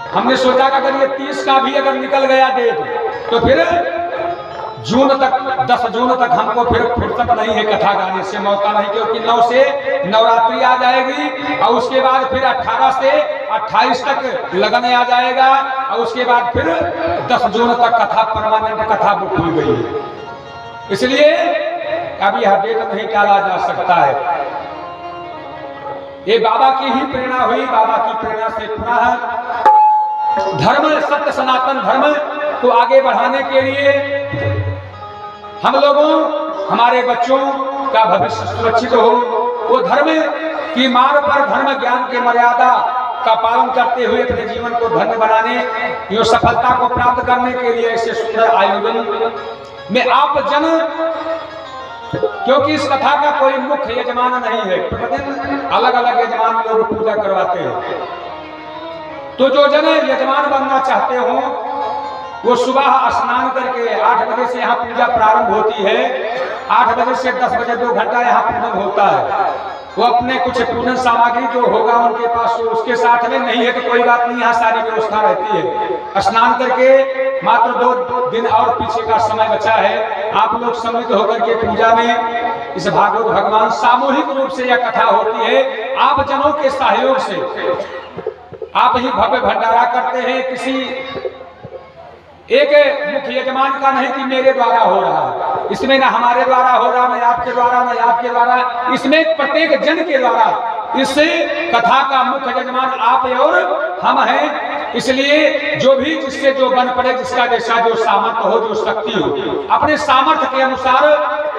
हमने सोचा कि अगर ये 30 का भी अगर निकल गया डेट तो फिर जून तक, 10 जून तक हमको फिर फुर्सत नहीं है कथा गाने से, मौका नहीं, क्योंकि 9 से नवरात्रि आ जाएगी और उसके बाद फिर 18 से 28 तक लगन आ जाएगा और उसके बाद फिर 10 जून तक कथा, परमानेंट कथा बुक हुई गई है। इसलिए अब यह डेट नहीं टाला जा सकता है। ये बाबा की ही प्रेरणा हुई, बाबा की प्रेरणा से पुनः धर्म, सत्य सनातन धर्म को आगे बढ़ाने के लिए हम लोगों, हमारे बच्चों का भविष्य सुरक्षित हो, वो धर्म की मार्ग पर धर्म ज्ञान के मर्यादा का पालन करते हुए अपने जीवन को धन्य बनाने, यो सफलता को प्राप्त करने के लिए ऐसे सुंदर आयोजन में आप जन, क्योंकि इस कथा का कोई मुख्य यजमान नहीं है, प्रतिदिन अलग अलग यजमान लोग पूजा करवाते हैं। तो जो जन यजमान बनना चाहते हो वो सुबह स्नान करके 8 बजे से यहाँ पूजा प्रारंभ होती है, 8 बजे से 10 बजे 2 घंटा यहाँ पूजन होता है। वो अपने कुछ पूजन सामग्री जो होगा उनके पास, उसके साथ में नहीं है तो कोई बात नहीं, यहाँ सारी व्यवस्था रहती है। स्नान करके मात्र 2 दिन और पीछे का समय बचा है, आप लोग सम्मिलित होकर के पूजा में इस भागवत भगवान सामूहिक रूप से यह कथा होती है। आप जनों के सहयोग से आप ही भव्य भंडारा करते हैं, किसी एक मुख्य यजमान का नहीं कि मेरे द्वारा हो रहा है, इसमें ना हमारे द्वारा हो रहा, ना आपके द्वारा, ना आपके द्वारा, इसमें प्रत्येक जन के द्वारा। इस कथा का मुख्य यजमान आप और हम हैं। इसलिए जो भी जिससे जो बन पड़े, जिसका जैसा जो सामर्थ्य हो, जो शक्ति हो, अपने सामर्थ्य के अनुसार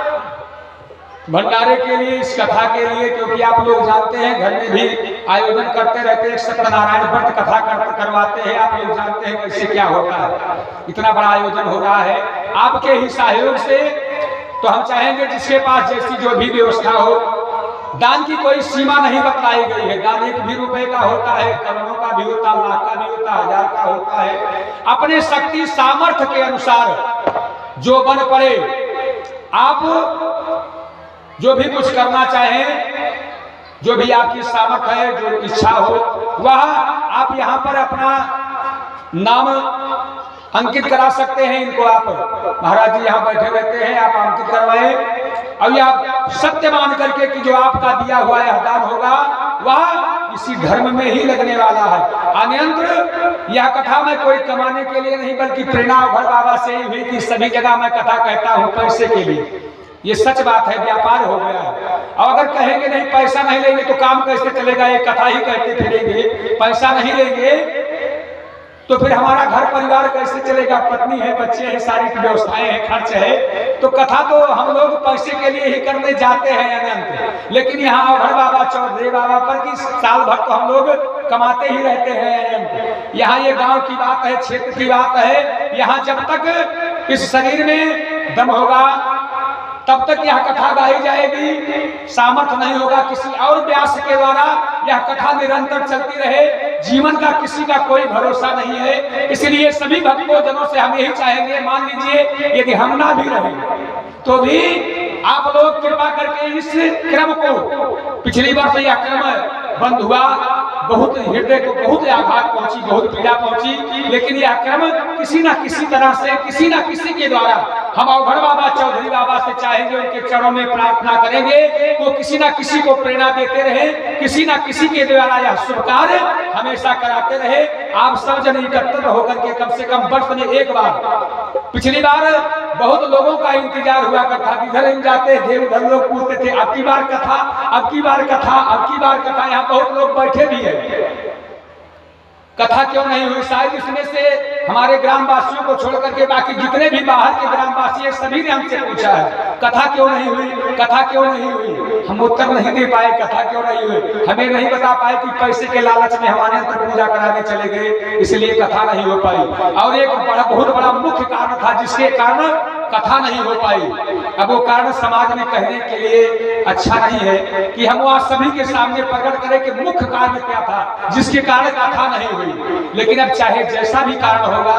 भंडारे के लिए, इस कथा के लिए, क्योंकि आप लोग जानते हैं घर में भी आयोजन करते रहते हैं, सत्यनारायण व्रत कथा करवाते हैं, आप लोग जानते हैं कैसे क्या होता है। इतना बड़ा आयोजन हो रहा है आपके ही सहयोग से, तो हम चाहेंगे जिसके पास जैसी जो भी व्यवस्था हो, दान की कोई सीमा नहीं बतलाई गई है। दान 1 भी रुपए का होता है, करोड़ों का भी होता, लाख का भी होता, 1000 का होता है। अपने शक्ति सामर्थ्य के अनुसार जो बन पड़े, आप जो भी कुछ करना चाहें जो भी आपकी सामर्थ्य है, जो इच्छा हो, वह आप यहाँ पर अपना नाम अंकित करा सकते हैं। इनको आप महाराज जी यहाँ बैठे रहते हैं, आप अंकित करवाएं और यह सत्य मान करके कि जो आपका दिया हुआ यह दान होगा वह इसी धर्म में ही लगने वाला है। अन्यंत्र यह कथा मैं कोई कमाने के लिए नहीं, बल्कि प्रेरणा भर बाबा से ही हुई कि सभी जगह मैं कथा कहता हूँ पैसे के लिए। ये सच बात है, व्यापार हो गया है। और अगर कहेंगे नहीं पैसा नहीं लेंगे तो काम कैसे चलेगा? ये कथा ही कहते फिरेंगे, पैसा नहीं लेंगे तो फिर हमारा घर परिवार कैसे चलेगा? पत्नी है, बच्चे हैं, सारी व्यवस्थाएं हैं, खर्च है। तो कथा तो हम लोग पैसे के लिए ही करने जाते हैं अनंत, लेकिन यहाँ अवघड़ बाबा चौधरी बाबा पर की साल भर तो हम लोग कमाते ही रहते हैं अनंत। यहाँ ये गांव की बात है, क्षेत्र की बात है। यहाँ जब तक इस शरीर में दम होगा तब तक यह कथा गाई जाएगी। सामर्थ्य नहीं होगा किसी और व्यास के द्वारा यह कथा निरंतर चलती रहे। जीवन का किसी का कोई भरोसा नहीं है, इसलिए सभी भक्तों जनों से हम यही चाहेंगे, मान लीजिए यदि हम ना भी रहे तो भी आप लोग कृपा करके इस क्रम को, पिछली बार से यह क्रम बंद हुआ, बहुत हृदय को बहुत आघात पहुंची, बहुत पीड़ा पहुंची, लेकिन यह क्रम किसी न किसी तरह से, किसी न किसी के द्वारा हम अवघड़ बाबा चौधरी बाबा से चाहेंगे, उनके चरणों में प्रार्थना करेंगे, वो किसी न किसी को प्रेरणा देते रहे, किसी न किसी के द्वारा यह शुभ कार्य हमेशा कराते रहे। आप सब जन एकत्र होकर के कम से कम वर्ष में एक बार, पिछली बार बहुत लोगों का इंतजार हुआ करता, इधर जाते थे उधर लोग पूछते थे अब की बार कथा, अब की बार कथा, अब की बार कथा। यहाँ बहुत लोग बैठे भी है, कथा क्यों नहीं हुई? शायद इसमें से हमारे ग्रामवासियों को छोड़ करके बाकी जितने भी बाहर के ग्रामवासी है सभी ने हमसे पूछा है कथा क्यों नहीं हुई, कथा क्यों नहीं हुई। हम उत्तर नहीं दे पाए, कथा क्यों नहीं हुई हमें नहीं बता पाए कि पैसे के लालच में हमारे अंदर पूजा कराने चले गए, इसलिए कथा नहीं हो पाई। और एक बहुत बड़ा मुख्य कारण था जिसके कारण कथा नहीं हो पाई। अब वो कारण समाज में कहने के लिए अच्छा नहीं है कि हम वह सभी के सामने प्रकट करें कि मुख्य कारण क्या था जिसके कारण कथा नहीं हुई। लेकिन अब चाहे जैसा भी कारण होगा,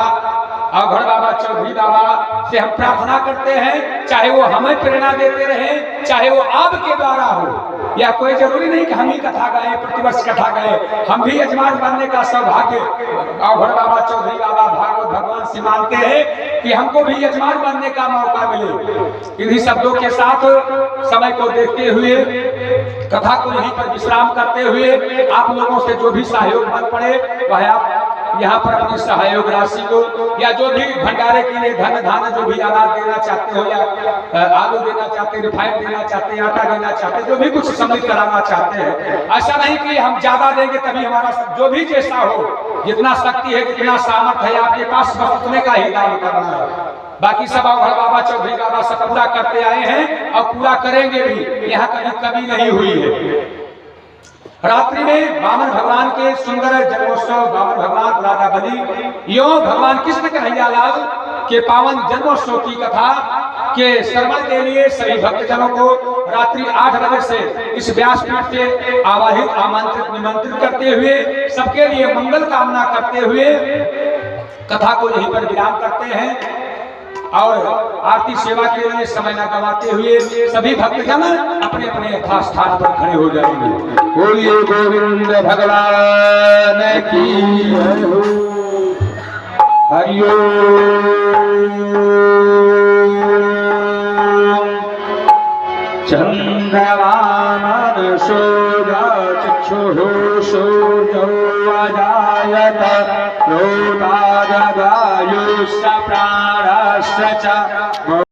अवघड़ बाबा चौधरी बाबा से हम प्रार्थना करते हैं, चाहे वो हमें प्रेरणा देते रहे, चाहे वो आपके द्वारा हो, या कोई जरूरी नहीं कि हम ही कथा गाए, प्रतिवर्ष कथा गाए। हम भी यजमान बनने का सौभाग्य अवघड़ बाबा चौधरी बाबा भागवत भगवान से मानते हैं कि हमको भी यजमान बनने का मौका मिले। इन्हीं शब्दों के साथ समय को देखते हुए, कथा को यहीं पर विश्राम करते हुए, आप लोगों से जो भी सहयोग बन पड़े वह आप यहाँ पर अपनी सहयोग राशि को, या जो भी भंडारे के लिए धन धान जो भी अनाज देना चाहते हो, या आलू देना चाहते हैं, रिफाइंड देना चाहते हैं, आटा देना चाहते हैं, जो भी कुछ सम्मिलित कराना चाहते हैं, ऐसा नहीं कि हम ज्यादा देंगे तभी हमारा, जो भी जैसा हो, जितना शक्ति है, जितना सामर्थ्य है आपके पास, बस उतने का ही दान करना है। बाकी सब अवघड़ बाबा चौधरी बाबा सब पूरा करते आए हैं और पूरा करेंगे भी, यहाँ कभी कमी नहीं हुई है। रात्रि में वामन भगवान के सुंदर जन्मोत्सव, वामन भगवान राधा बलि यो भगवान कृष्ण कन्हैयालाल के पावन जन्मोत्सव की कथा के श्रवण के लिए सभी भक्तजनों को रात्रि 8 बजे से इस व्यासपीठ से आवाहित, आमंत्रित, निमंत्रित करते हुए, सबके लिए मंगल कामना करते हुए कथा को यहीं पर विराम करते हैं। और आरती सेवा के लिए समय न गवाते हुए सभी भक्तजन अपने अपने यथा स्थान पर खड़े हो जाएंगे। बोलिए गोविंद भगवान की हरि ओम। चंद्रवामन सूर्य चक्षुः सूर्यो अजायत रोदाय वायुश्च प्राणश्च